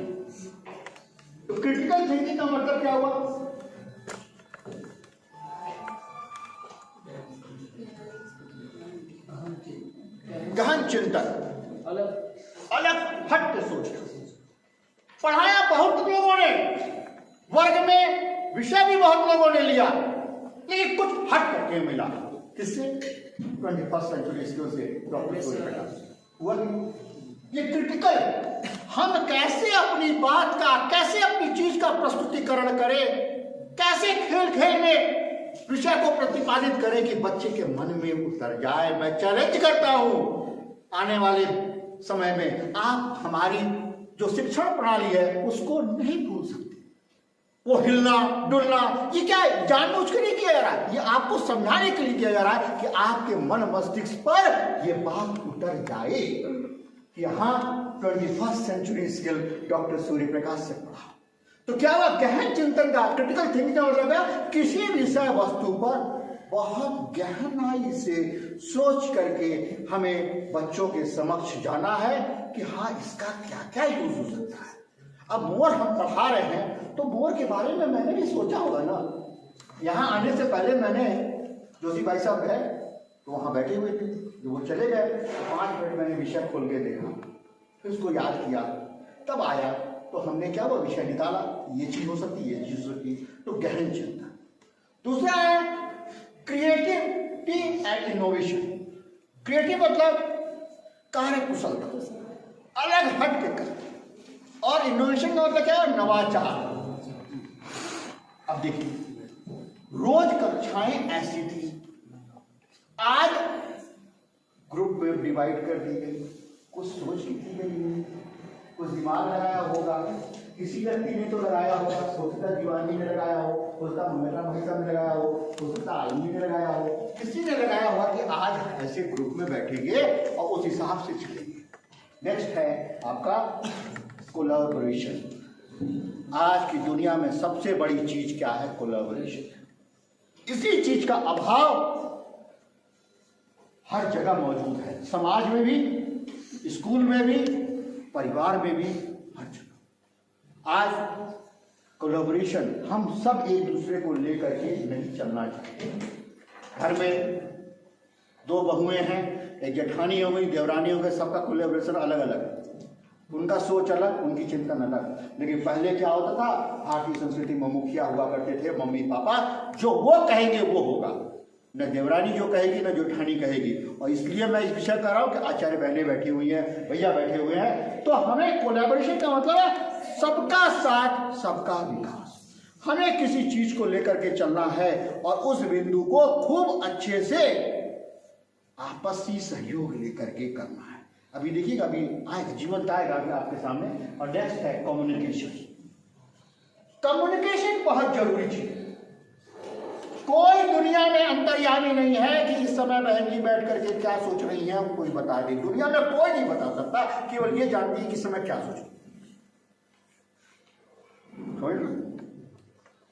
[SPEAKER 1] तो क्रिटिकल थिंकिंग का मतलब क्या हुआ? गहन चिंतन, अलग हट के सोचना। पढ़ाया बहुत लोगों ने, वर्ग में विषय भी बहुत लोगों ने लिया, लेकिन कुछ हट करके मिला। किससे? 21st सेंचुरी स्किल से डॉक्टर सूर्यप्रकाश हुआ। ये क्रिटिकल, हम कैसे अपनी बात का, कैसे अपनी चीज का प्रस्तुतिकरण करें, कैसे खेल खेल में विषय को प्रतिपादित करें कि बच्चे के मन में उतर जाए। मैं चैलेंज करता हूं आने वाले समय में आप हमारी जो शिक्षण प्रणाली है उसको नहीं भूल सकते। वो हिलना डुलना ये क्या है? जानबूझ के नहीं किया जा रहा है, ये आपको समझाने के लिए किया जा रहा है कि आपके मन मस्तिष्क पर ये बात उतर जाए कि हाँ 21st century skill doctor Suryaprakash से पढ़ा। तो क्या हुआ? गहन चिंतन का, क्रिटिकल थिंकिंग का मतलब है किसी विषय वस्तु पर बहुत गहनाई से सोच करके हमें बच्चों के समक्ष जाना है कि हाँ इसका क्या क्या यूज हो सकता है। अब मोर हम पढ़ा रहे हैं तो मोर के बारे में मैंने भी सोचा होगा ना। यहाँ आने से पहले मैंने, जोशी भाई साहब है तो वहाँ बैठे हुए थे, जो वो चले गए 5 मिनट मैंने विषय खोल के देखा, फिर उसको याद किया, तब आया तो हमने क्या वो विषय निकाला, ये चीज हो सकती है, ये चीज हो सकती है। तो गहन चिंतन। दूसरा है क्रिएटिविटी एंड इनोवेशन। क्रिएटिव मतलब कार्य कुशलता, अलग हट के कर, और इनोवेशन का मतलब क्या है? नवाचार। अब देखिए, रोज कक्षाएं ऐसी थी, आज ग्रुप में डिवाइड कर दी गई, कुछ सोच की थी गई, कुछ दिमाग लगाया होगा, किसी व्यक्ति ने तो लगाया होगा, हो सकता है दीवानी ने लगाया हो सकता है मेरा भाई साहब ने लगाया हो सकता है आलमी ने लगाया हो, किसी ने लगाया होगा कि आज ऐसे ग्रुप में बैठेंगे और उस हिसाब से चलेंगे। नेक्स्ट है आपका कोलैबोरेशन। आज की दुनिया में सबसे बड़ी चीज क्या है? कोलैबोरेशन। इसी चीज का अभाव हर जगह मौजूद है, समाज में भी, स्कूल में भी, परिवार में भी, हर जगह। आज कोलैबोरेशन, हम सब एक दूसरे को लेकर के नहीं चलना चाहते। घर में 2 बहुएं हैं, एक जेठानी हो गई, देवरानी हो गई, सबका कोलैबोरेशन अलग अलग है, उनका सोच अलग, उनकी चिंतन अलग। लेकिन पहले क्या होता था? भारतीय संस्कृति में मुखिया हुआ करते थे, मम्मी पापा, जो वो कहेंगे वो होगा, न देवरानी जो कहेगी न जेठानी कहेगी। और इसलिए मैं इस विषय कर रहा हूं कि आचार्य बहनें बैठी हुई हैं, भैया बैठे हुए हैं। तो हमें कोलैबोरेशन का मतलब है सबका साथ सबका विकास। हमें किसी चीज को लेकर के चलना है और उस बिंदु को खूब अच्छे से आपसी सहयोग लेकर के करना है। अभी देखिएगा, अभी आएगा, जीवंत आएगा अभी आपके सामने। और नेक्स्ट है कम्युनिकेशन। कम्युनिकेशन बहुत जरूरी चीज है। कोई दुनिया में अंतर्यामी नहीं है कि इस समय बहन जी बैठ करके क्या सोच रही है कोई बता दे। दुनिया में कोई नहीं बता सकता, केवल ये जानती है कि इस समय क्या सोच रही है।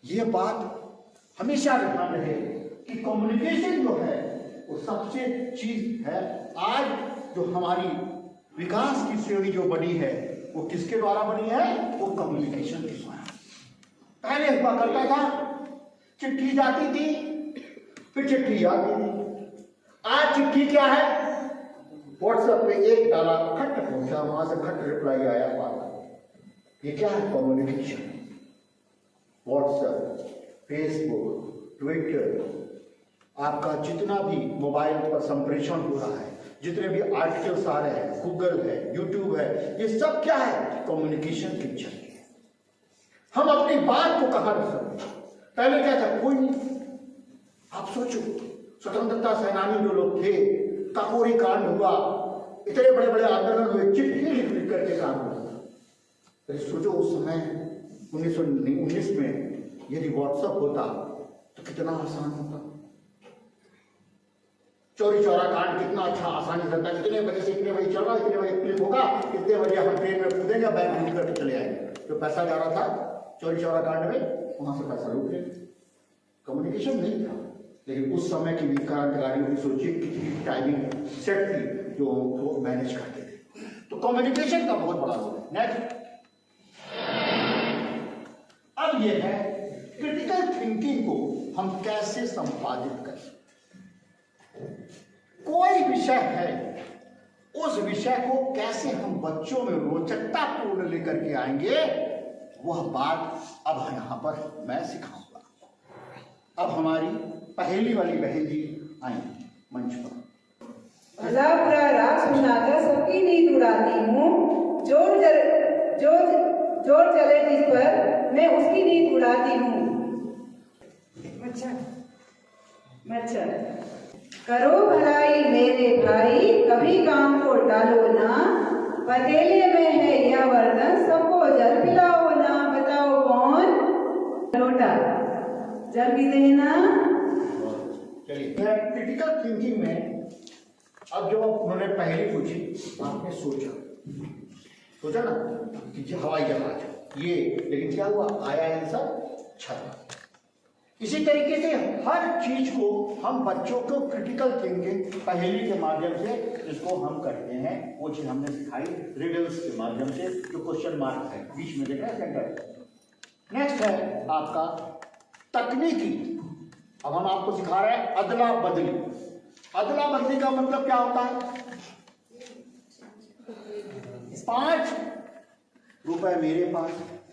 [SPEAKER 1] ये बात हमेशा ध्यान रहे कि कम्युनिकेशन जो है वो सबसे चीज है। आज जो हमारी विकास की श्रेणी जो बनी है वो किसके द्वारा बनी है? वो कम्युनिकेशन के द्वारा। पहले हुआ करता था चिट्ठी जाती थी, फिर चिट्ठी आती थी। आज चिट्ठी क्या है? व्हाट्सएप पे एक डाला, खट पहुंचा, वहां से खट रिप्लाई आया, पाता। ये क्या है? कम्युनिकेशन। व्हाट्सएप, फेसबुक, ट्विटर, आपका जितना भी मोबाइल पर संप्रेषण हो रहा है, जितने भी आर्टिकल्स आ रहे हैं, गूगल है, यूट्यूब है, ये सब क्या है? कम्युनिकेशन के जरिए हम अपनी बात को कहां रख सकते हैं। पहले क्या था, कोई नहीं। आप सोचो, स्वतंत्रता सेनानी जो लोग थे, काकोरी कांड हुआ, इतने बड़े बड़े आंदोलन हुए, चिट्ठी लिख लिख करके काम हुआ। तो सोचो उस समय 1919 में यदि व्हाट्सएप होता तो कितना आसान होता। चोरी चौरा कांड कितना अच्छा आसानी से, इतने बजे से इतने बजे चल रहा, इतने बजे क्लिक होगा, इतने बजे हम ट्रेन में कूदेंगे, बैंक लूट करके चले आएंगे। तो पैसा जा रहा था चोरी चौरा कांड में, वहां से पैसा लूट ले। कम्युनिकेशन नहीं था, लेकिन उस समय की भी क्रांतिकारियों की सोचिए कितनी टाइमिंग सेट थी जो वो मैनेज करते थे। तो कम्युनिकेशन का बहुत बड़ा रोल है। नेक्स्ट, अब ये है क्रिटिकल थिंकिंग को हम कैसे संपादित करें। कोई विषय है, उस विषय को कैसे हम बच्चों में रोचकता पूर्ण लेकर के आएंगे, वह बात अब यहां पर मैं सिखाऊंगा। अब हमारी पहली वाली बहन जी आएंगी मंच पर।
[SPEAKER 5] भला बुरा राग सुनाकर सबकी नींद उड़ाती हूँ, जोर चले जिस पर मैं उसकी नींद उड़ाती हूँ। मच्छर करो भलाई मेरे भाई, कभी काम को टालो ना, पतीले में है यह बर्तन, सबको जल पिलाओ ना। बताओ कौन? लोटा। जल पीते हैं ना।
[SPEAKER 1] चलिए, क्रिटिकल थिंकिंग में अब जो उन्होंने पहली पूछी, आपने सोचा ना कि हवाई जहाज ये, लेकिन क्या हुआ, आया आंसर छत। इसी तरीके से हर चीज को हम बच्चों को क्रिटिकल थिंकिंग पहेली के माध्यम से जिसको हम करते हैं, वो चीज हमने सिखाई रिडल्स के माध्यम से, जो क्वेश्चन मार्क है बीच में, देख रहे हैं सेंटर। नेक्स्ट है आपका तकनीकी। अब हम आपको सिखा रहे हैं अदला बदली। अदला बदली का मतलब क्या होता है? 5 रुपए मेरे पास,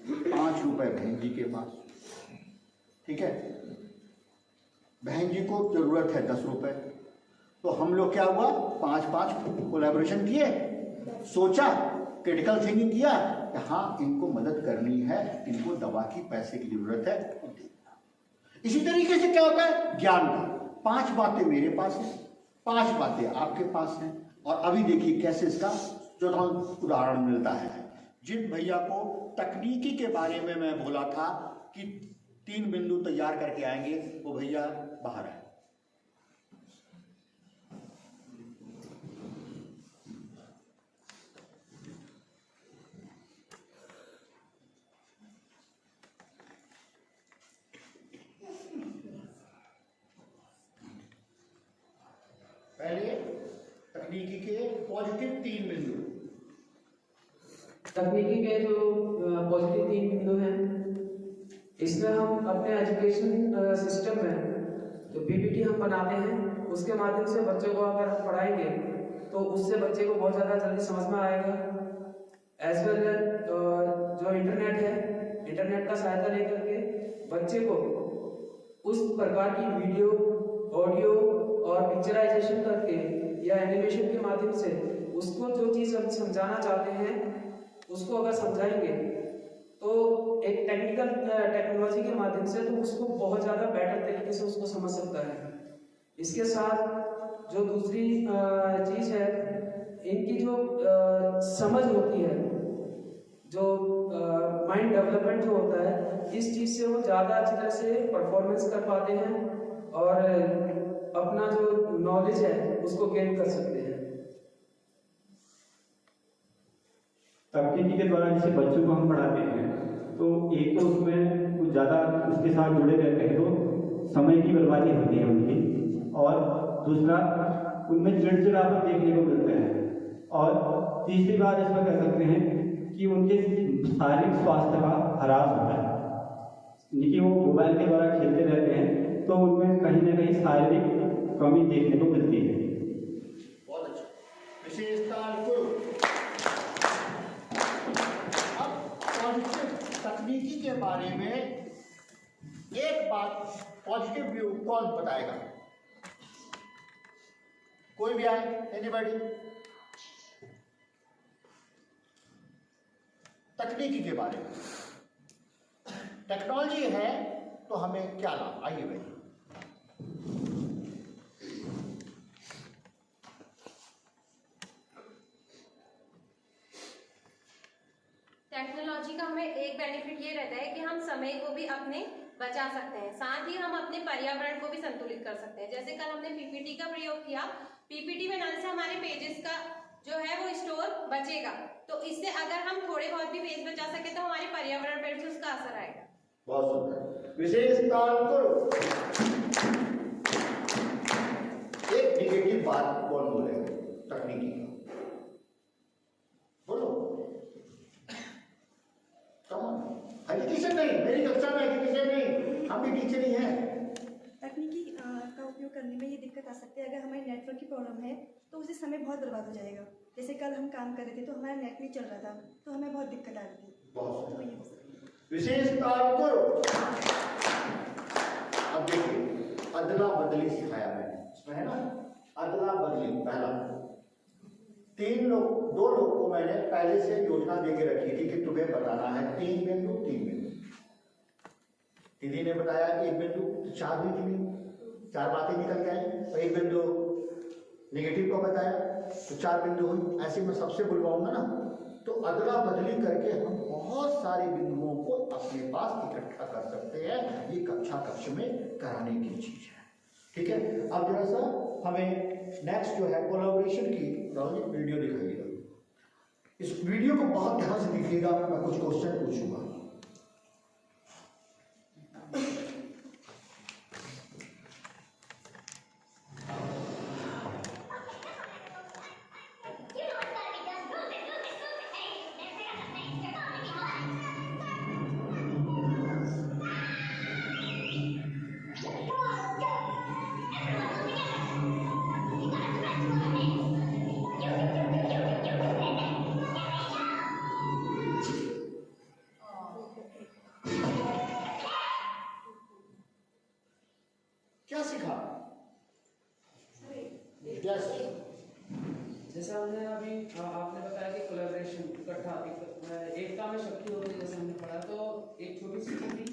[SPEAKER 1] 5 रुपए बहन जी के पास, ठीक है। बहन जी को जरूरत है 10 रुपए, तो हम लोग क्या हुआ, 5-5 कोलैबोरेशन किए, सोचा, क्रिटिकल थिंकिंग किया कि हाँ इनको मदद करनी है, इनको दवा की पैसे की जरूरत है। इसी तरीके से क्या होता है ज्ञान का, 5 बातें मेरे पास हैं, 5 बातें आपके पास हैं। और अभी देखिए कैसे इसका चौथा उदाहरण मिलता है। जिन भैया को तकनीकी के बारे में मैं बोला था कि 3 बिंदु तैयार करके आएंगे, वो भैया बाहर है। पहले तकनीकी के पॉजिटिव 3 बिंदु।
[SPEAKER 6] तकनीकी के जो पॉजिटिव 3 बिंदु हैं, इसमें हम अपने एजुकेशन सिस्टम में जो पीपीटी हम बनाते हैं, उसके माध्यम से बच्चों को अगर हम पढ़ाएंगे तो उससे बच्चे को बहुत ज़्यादा जल्दी समझ में आएगा। एज वेल जो इंटरनेट है, इंटरनेट का सहायता लेकर के बच्चे को उस प्रकार की वीडियो, ऑडियो और पिक्चराइजेशन करके या एनिमेशन के माध्यम से उसको जो चीज़ हम समझाना चाहते हैं उसको अगर समझाएंगे तो एक टेक्नोलॉजी के माध्यम से तो उसको बहुत ज़्यादा बेटर तरीके से उसको समझ सकता है। इसके साथ जो दूसरी चीज़ है, इनकी जो समझ होती है, जो माइंड डेवलपमेंट जो होता है, इस चीज़ से वो ज़्यादा अच्छी तरह से परफॉर्मेंस कर पाते हैं और अपना जो नॉलेज है उसको गेन कर सकते हैं।
[SPEAKER 7] तकनीकी के द्वारा जैसे बच्चों को हम पढ़ाते हैं तो एक तो उसमें कुछ ज़्यादा उसके साथ जुड़े रहते हैं तो समय की बर्बादी होती है उनकी, और दूसरा उनमें चिड़चिड़ापन देखने को मिलता है, और तीसरी बात इसमें कह सकते हैं कि उनके शारीरिक स्वास्थ्य का ह्रास होता है। देखिए वो मोबाइल के द्वारा खेलते रहते हैं तो उनमें कहीं ना कहीं शारीरिक कमी देखने को मिलती है।
[SPEAKER 1] बहुत अच्छा, विशेषता तकनीकी के बारे में एक बात पॉजिटिव व्यू कौन बताएगा? कोई भी आए, एनीबॉडी? तकनीकी के बारे में टेक्नोलॉजी है तो हमें क्या लाभ, आइए भाई।
[SPEAKER 8] टेक्नोलॉजी का हमें एक बेनिफिट ये रहता है कि हम समय को भी अपने बचा सकते हैं, साथ ही हम अपने पर्यावरण को भी संतुलित कर सकते हैं। जैसे कल हमने पीपीटी का प्रयोग किया, पीपीटी बनाने से हमारे पेजेस का जो है वो स्टोर बचेगा, तो इससे अगर हम थोड़े बहुत भी पेज बचा सके तो हमारे पर्यावरण पर भी उसका असर आएगा।
[SPEAKER 1] बहुत सुंदर। विशेष काम करो। एक निगेटिव बात कौन बोलेगा तकनीकी का? बोलो। एजुकेशन नहीं, मेरी कक्षा में एजुकेशन नहीं, हम भी टीचर ही हैं।
[SPEAKER 2] तकनीकी का उपयोग करने में ये दिक्कत आ सकती है, अगर हमारी नेटवर्क की प्रॉब्लम है तो उससे समय बहुत बर्बाद हो जाएगा। जैसे कल हम काम कर रहे थे तो हमारा नेट नहीं चल रहा था, तो हमें बहुत दिक्कत आ रही थी।
[SPEAKER 1] बहुत
[SPEAKER 2] तो ये हो सकता है।
[SPEAKER 1] विशेष काम करो। अब देखिए, अदला बदली सिखाया मैंने, इसमें है ना अदला बदली। पहला 2 लोग को मैंने पहले से योजना देके रखी थी कि तुम्हें बताना है 3 बिंदु। दीदी ने बताया 1 बिंदु, तो 4 बिंदु निकली, 4 बातें निकल के आई, और 1 बिंदु नेगेटिव को बताया तो 4 बिंदु हुई। ऐसे मैं सबसे बुलवाऊंगा ना, तो अदला बदली करके हम बहुत सारे बिंदुओं को अपने पास इकट्ठा कर सकते हैं। ये कक्ष में कराने की चीज है, ठीक है। अब जरा सा हमें नेक्स्ट जो है कोलैबोरेशन की वीडियो दिखाइएगा। इस वीडियो को बहुत ध्यान से देखिएगा, मैं कुछ क्वेश्चन पूछूंगा। क्या सीखा?
[SPEAKER 6] जैसे हमने अभी आपने बताया कि कोलैबोरेशन, इकट्ठा, एकता में शक्ति होती है। जैसे हमने पढ़ा, तो एक छोटी सी चीज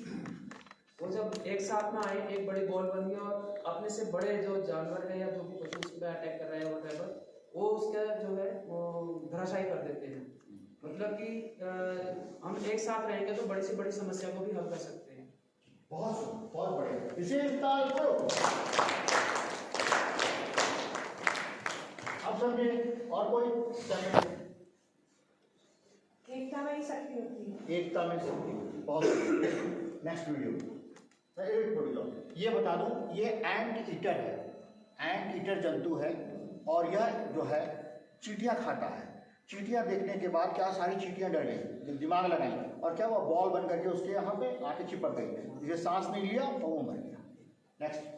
[SPEAKER 6] वो जब एक साथ में आए, एक बड़ी बॉल बन गई और अपने से बड़े जो जानवर है या जो भी पशु उस पर अटैक कर रहा है व्हाटएवर, वो उसका जो है वो धराशायी कर देते हैं। मतलब कि हम एक साथ रहेंगे तो बड़ी से बड़ी समस्या को भी हल कर सकते हैं।
[SPEAKER 1] बहुत बढ़िया। विशेषता करो। अब समझिए, और कोई
[SPEAKER 2] एकता में ही शक्ति होती है।
[SPEAKER 1] एकता में शक्ति। बहुत नेक्स्ट वीडियो ये बता दूं, ये एंट ईटर है, एंट ईटर जंतु है, और यह जो है चींटियां खाता है। चींटियां देखने के बाद क्या सारी चींटियां डर गई, दिमाग लगाई, और क्या वो बॉल बन करके उसके यहाँ पे आके चिपक गई। ये सांस नहीं लिया तो वो मर गया। नेक्स्ट।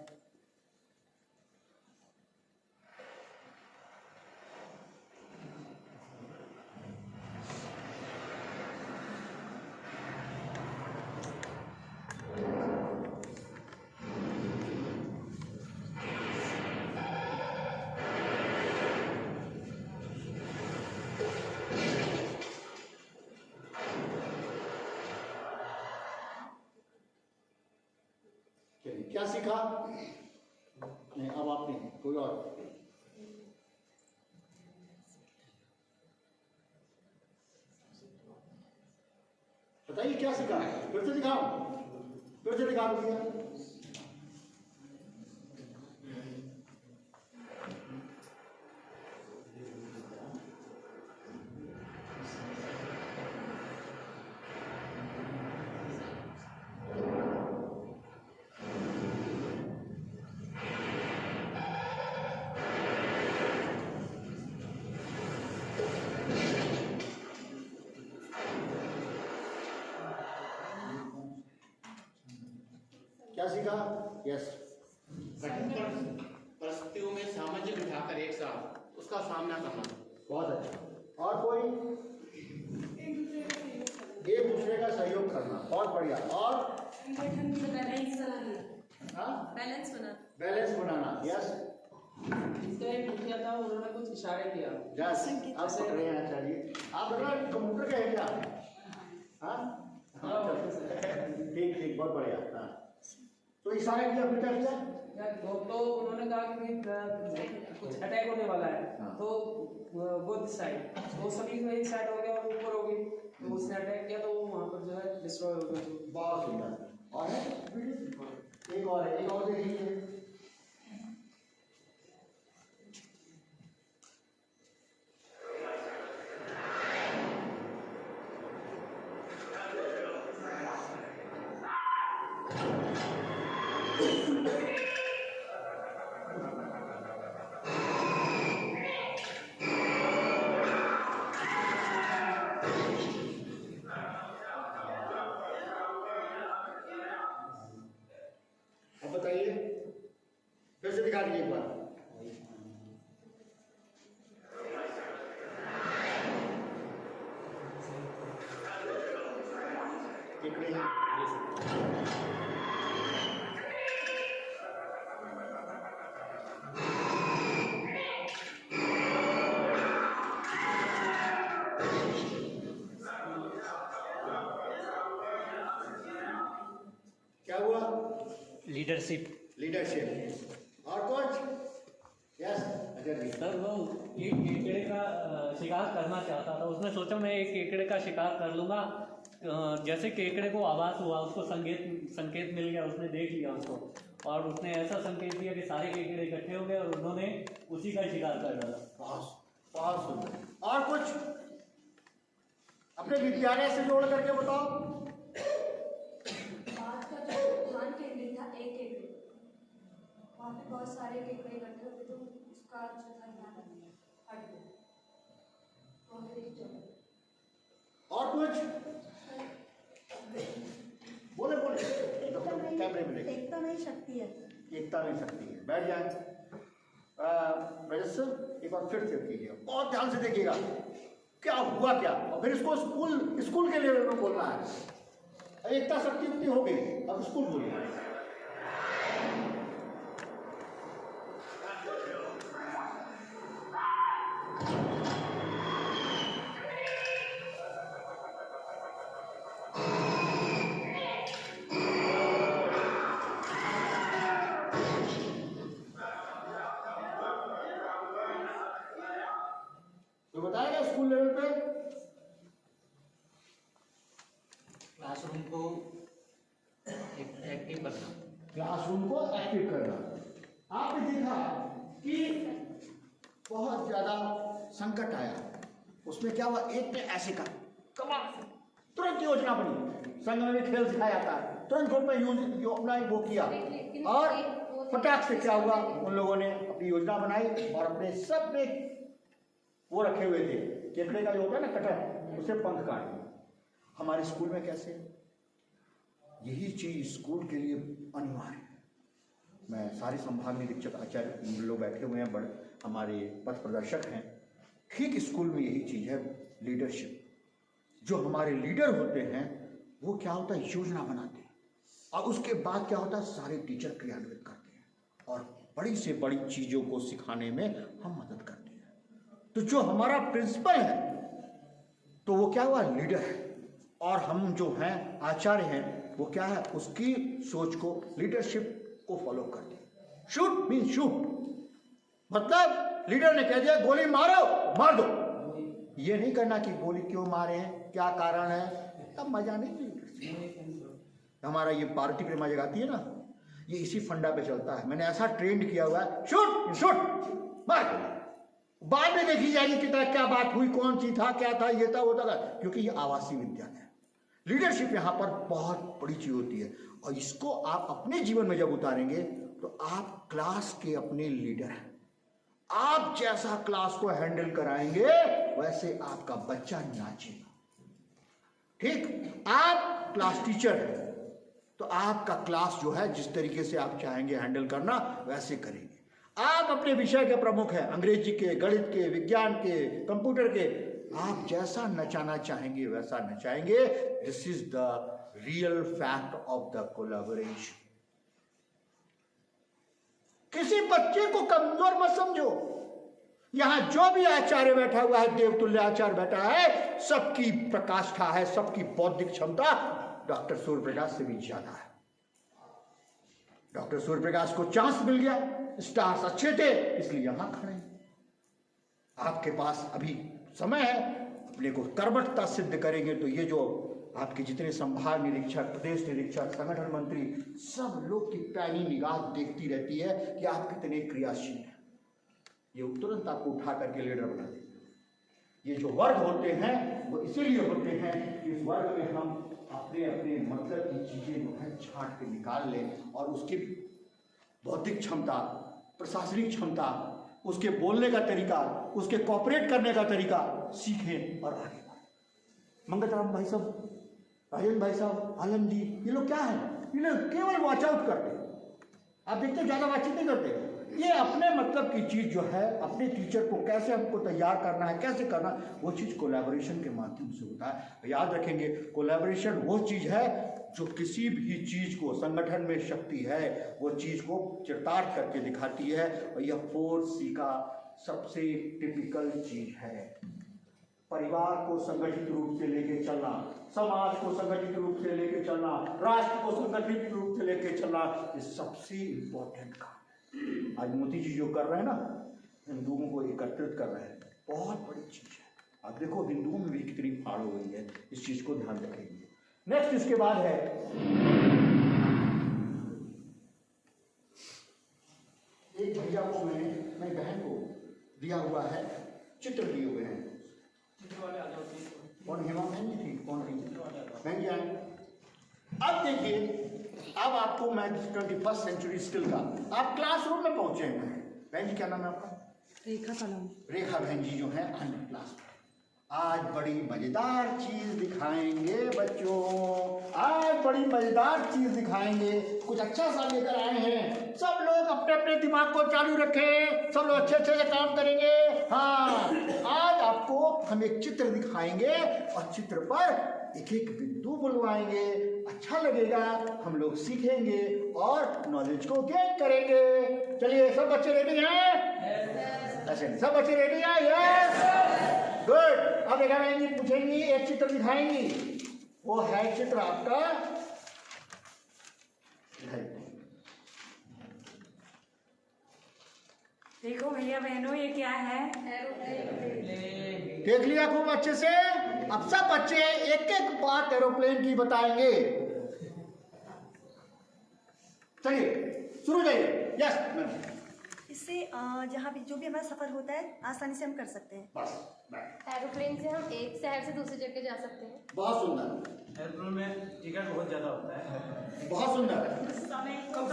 [SPEAKER 1] क्या सीखा? नहीं, अब आप नहीं, कोई और। बताइए क्या सीखा? फिर से दिखाओ, फिर से दिखा दीजिए। क्या सीखा? यस।
[SPEAKER 9] परिस्थितियों में सामंजस्य बिठाकर एक साथ उसका सामना करना।
[SPEAKER 1] बहुत अच्छा। और कोई? एक दूसरे का सहयोग करना। बहुत बढ़िया। और बैलेंस बनाना। यस।
[SPEAKER 6] इसका एक मुखिया था, उन्होंने कुछ इशारे किया।
[SPEAKER 1] यस, आप पढ़ रहे हैं आचार्य। आप कंप्यूटर का है क्या? हाँ, ठीक, बहुत बढ़िया। हाँ, तो इशारा किया, फिर क्या किया?
[SPEAKER 6] तो उन्होंने कहा कि कुछ अटैक होने वाला है, तो वो दिस साइड, तो सभी एक साइड हो गया और ऊपर हो गई, तो उसने अटैक किया तो वहाँ पर जो है डिस्ट्रॉय हो गया।
[SPEAKER 1] बहुत सुंदर। और है एक और है, एक और देखिए। अब बताइए, फिर से दिखा दीजिए एक बार। केकड़े हैं। क्या हुआ?
[SPEAKER 3] लीडरशिप।
[SPEAKER 1] लीडरशिप। और कुछ? यस अजय जी।
[SPEAKER 3] सर वो एक केकड़े का शिकार करना चाहता था, उसने सोचा मैं एक केकड़े का शिकार कर लूँगा। जैसे केकड़े को आभास हुआ, उसको संकेत मिल गया, उसने देख लिया उसको, और उसने ऐसा संकेत दिया कि सारे केकड़े इकट्ठे हो गए और उन्होंने उसी का शिकार कर डाला।
[SPEAKER 1] बहुत सुंदर। और कुछ अपने विद्यालय से जोड़ करके बताओ।
[SPEAKER 2] आज का जो ध्यान केंद्रित था एक केकड़े, वहाँ पे बहुत सारे केकड़े इकट्ठे हुए तो उसका जो था ध्यान हट गया, तो हमें देख चलो।
[SPEAKER 1] और कुछ बोले बोले। कैमरे में देखिए।
[SPEAKER 2] एकता नहीं शक्ति है।
[SPEAKER 1] एकता नहीं शक्ति है। बैठ जाए। रजत एक बार फिर से कीजिए, बहुत ध्यान से देखिएगा क्या हुआ क्या, और फिर इसको स्कूल के लेवल में बोलना है। एकता शक्ति उतनी हो गई, अब स्कूल बोलिए। तो बताएगा स्कूल लेवल पे
[SPEAKER 3] क्लासरूम को एक्टिव करना।
[SPEAKER 1] क्लासरूम को एक्टिव करना। आपने देखा कि बहुत ज्यादा संकट आया, उसमें क्या हुआ, एक ने ऐसे कहा कमाल, तुरंत योजना बनी, संघ में भी खेल सिखाया था, तुरंत ग्रुप में अपना वो किया, और फटाक से क्या हुआ, उन लोगों ने अपनी योजना बनाई और अपने सब में वो रखे हुए थे, केकड़े का जो होता है ना कटर, उससे पंख काट दिए। हमारे स्कूल में कैसे, यही चीज स्कूल के लिए अनिवार्य है। मैं सारे संभाग निरीक्षक आचार्य लोग बैठे हुए हैं, बड़े हमारे पथ प्रदर्शक हैं, ठीक स्कूल में यही चीज है, लीडरशिप। जो हमारे लीडर होते हैं वो क्या होता है, योजना बनाते हैं, और उसके बाद क्या होता है, सारे टीचर क्रियान्वित करते हैं और बड़ी से बड़ी चीजों को सिखाने में हम मदद करते हैं। तो जो हमारा प्रिंसिपल है तो वो क्या हुआ, लीडर है, और हम जो हैं आचार्य हैं वो क्या है, उसकी सोच को, लीडरशिप को फॉलो करते हैं। शूट मीन शूट, मतलब लीडर ने कह दिया गोली मारो, मार दो। ये नहीं करना कि गोली क्यों मारे हैं, क्या कारण है, तब मजा नहीं। हमारा ये पार्टी प्रेमा जगाती है ना, ये इसी फंडा पे चलता है। मैंने ऐसा ट्रेंड किया हुआ है, शूट शूट मार, बाद में देखी जाएगी कि क्या बात हुई, कौन सी था, क्या था, ये था वो था, क्योंकि ये आवासीय विद्यालय है। लीडरशिप यहाँ पर बहुत बड़ी चीज होती है, और इसको आप अपने जीवन में जब उतारेंगे तो आप क्लास के अपने लीडर हैं। आप जैसा क्लास को हैंडल कराएंगे वैसे आपका बच्चा नाचेगा। ठीक, आप क्लास टीचर हैं तो आपका क्लास जो है जिस तरीके से आप चाहेंगे हैंडल करना वैसे करेंगे। आप अपने विषय के प्रमुख हैं, अंग्रेजी के, गणित के, विज्ञान के, कंप्यूटर के, आप जैसा नचाना चाहेंगे वैसा नचाएंगे। This is the real fact of the collaboration. किसी बच्चे को कमजोर मत समझो। यहां जो भी आचार्य बैठा हुआ है, देवतुल्य आचार्य बैठा है, सबकी प्रकाष्ठा है, सबकी बौद्धिक क्षमता डॉक्टर सूर्य प्रकाश से भी ज्यादा है। डॉक्टर सूर्य प्रकाश को चांस मिल गया, स्टार्स अच्छे थे इसलिए यहां खड़े हैं। आपके पास अभी समय है, अपने को कर्मठता सिद्ध करेंगे तो ये जो आपके जितने संभाग निरीक्षक, प्रदेश निरीक्षक, संगठन मंत्री, सब लोग की पैनी निगाह देखती रहती है कि आप कितने क्रियाशील हैं। ये तुरंत आपको उठा करके लीडर बना देंगे। ये जो वर्ग होते हैं वो इसीलिए होते हैं कि इस वर्ग में हम अपने अपने मतलब की चीजें जो है छांट के निकाल लें और उसकी बौद्धिक क्षमता, प्रशासनिक क्षमता, उसके बोलने का तरीका, उसके कॉपरेट करने का तरीका सीखें और आगे बढ़ें। मंगतराम भाई साहब, राजेंद्र भाई साहब, आलम जी, ये लोग क्या है, ये लोग केवल वॉच आउट करते हैं। आप देखते ज्यादा बातचीत नहीं करते। ये अपने मतलब की चीज जो है, अपने टीचर को कैसे हमको तैयार करना है, कैसे करना, वो चीज कोलैबोरेशन के माध्यम से होता है। याद रखेंगे, कोलैबोरेशन वो चीज है जो किसी भी चीज को, संगठन में शक्ति है वो चीज को चितार्थ करके दिखाती है। और यह 4C का सबसे टिपिकल चीज है। परिवार को संगठित रूप से लेके चलना, समाज को संगठित रूप से लेके चलना, राष्ट्र को संगठित रूप से लेके चलना, ये सबसे इंपॉर्टेंट काम। आज मोदी जी जो कर रहे हैं ना, हिंदुओं को एकत्रित कर रहे हैं, बहुत बड़ी चीज है। अब देखो हिंदुओं में भी कितनी फाड़ हो गई है, इस चीज को ध्यान रखेंगे। नेक्स्ट इसके बाद है एक भैया को मैं बहन को दिया हुआ है, चित्र दिए हुए हैं। कौन, हेमा बहन जी थी, कौन थी, बहन जी आए। अब देखिए, अब आपको मैं 21st सेंचुरी स्किल का, आप क्लासरूम में पहुंचे हैं। बहन जी क्या नाम है आपका?
[SPEAKER 2] रेखा का नाम।
[SPEAKER 1] रेखा बहन जी जो है अंडर क्लास में आज बड़ी मजेदार चीज दिखाएंगे बच्चों, आज बड़ी मजेदार चीज दिखाएंगे। कुछ अच्छा सा लेकर आए हैं। सब लोग अपने अपने दिमाग को चालू रखें, सब लोग अच्छे अच्छे से काम करेंगे। हाँ, आज आपको हम एक चित्र दिखाएंगे और चित्र पर एक एक बिंदु बुलवाएंगे। अच्छा लगेगा, हम लोग सीखेंगे और नॉलेज को गेन करेंगे। चलिए, सब बच्चे रेडी हैं? सब बच्चे रेडी हैं? Yes, good. अब देखा बहन जी पूछेंगी, एक चित्र दिखाएंगी, वो है चित्र आपका
[SPEAKER 2] देखो भैया बहनों, ये क्या है?
[SPEAKER 1] देख लिया खूब अच्छे से। अब सब बच्चे एक एक बात एरोप्लेन की बताएंगे। चलिए शुरू जाइए। यस,
[SPEAKER 2] इससे जहाँ भी जो भी हमारा सफर होता है आसानी से हम कर सकते हैं।
[SPEAKER 1] बस,
[SPEAKER 8] एरोप्लेन से हम एक शहर से दूसरी जगह जा सकते हैं।
[SPEAKER 1] बहुत सुंदर।
[SPEAKER 4] एरोप्लेन में टिकट बहुत ज्यादा होता है,
[SPEAKER 1] बहुत सुंदर।
[SPEAKER 4] कम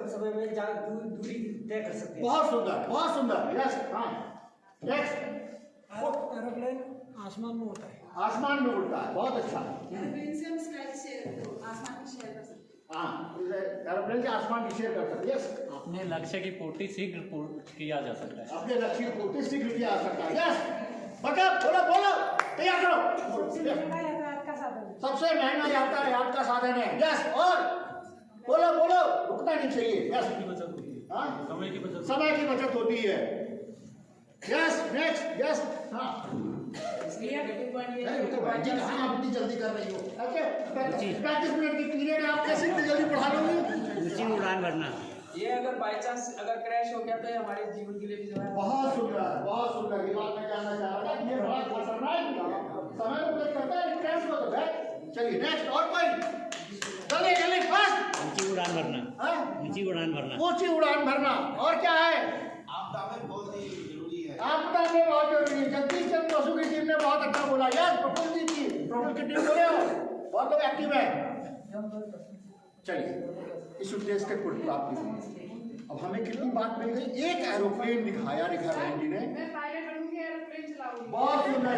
[SPEAKER 4] समय में दूरी तय कर सकते हैं।
[SPEAKER 1] बहुत सुंदर, बहुत सुंदर। यस, हाँ, नेक्स्ट।
[SPEAKER 4] एरोप्लेन आसमान में होता है,
[SPEAKER 1] आसमान में उड़ता है, बहुत अच्छा।
[SPEAKER 5] एरोप्लेन से हम स्काई शेयर, आसमान की शेयर कर सकते हैं।
[SPEAKER 1] हाँ, एरोप्लेन से आसमान की शेयर कर सकते हैं। यस,
[SPEAKER 3] अपने लक्ष्य की पूर्ति शीघ्र किया जा सकता है।
[SPEAKER 1] अपने लक्ष्य की पूर्ति शीघ्र किया जा सकता है। यस, बता, बोलो बोलो, तैयार करो। सबसे महंगा यातायात का साधन है। यस, और बोलो बोलो, रुकना नहीं चाहिए। यस, समय की बचत होती है। Yes, next. यस, हाँ, रुको भाई जी, कहाँ आप इतनी जल्दी कर रही हो? अच्छा, 35 मिनट की पीरियड आप कैसे इतनी जल्दी पढ़ा लोगी?
[SPEAKER 3] ऊंची उड़ान भरना।
[SPEAKER 6] ये अगर बाई चांस अगर क्रैश हो गया तो ये हमारे जीवन के लिए भी जो है
[SPEAKER 1] बहुत सुंदर, बहुत सुंदर। ये बात मैं जानना चाह रहा था, ये बड़ा खतरनाक समय को बचत करता है, क्रैश हो तो है। चलिए नेक्स्ट, और कोई? चलिए जल्दी, फास्ट।
[SPEAKER 3] ऊंची उड़ान भरना, ऊंची उड़ान भरना,
[SPEAKER 1] ऊंची उड़ान भरना। और क्या है?
[SPEAKER 9] आपदा में बहुत ही जरूरी है।
[SPEAKER 1] आपदा में बहुत जरूरी है। जगदीश चंद्र बसु की टीम ने बहुत अच्छा बोला। यार, प्रफुल्ल जी की, प्रफुल्ल की टीम बोले हो, बहुत लोग एक्टिव है। चलिए, इस उद्देश्य तक पूरी प्राप्ति हुई। अब हमें कितनी बात मिल गई? एक एरोप्लेन दिखाया रेखा बहन जी ने।
[SPEAKER 5] मैं पायलट बनूंगी, एरोप्लेन चलाऊंगी।
[SPEAKER 1] बहुत सुंदर।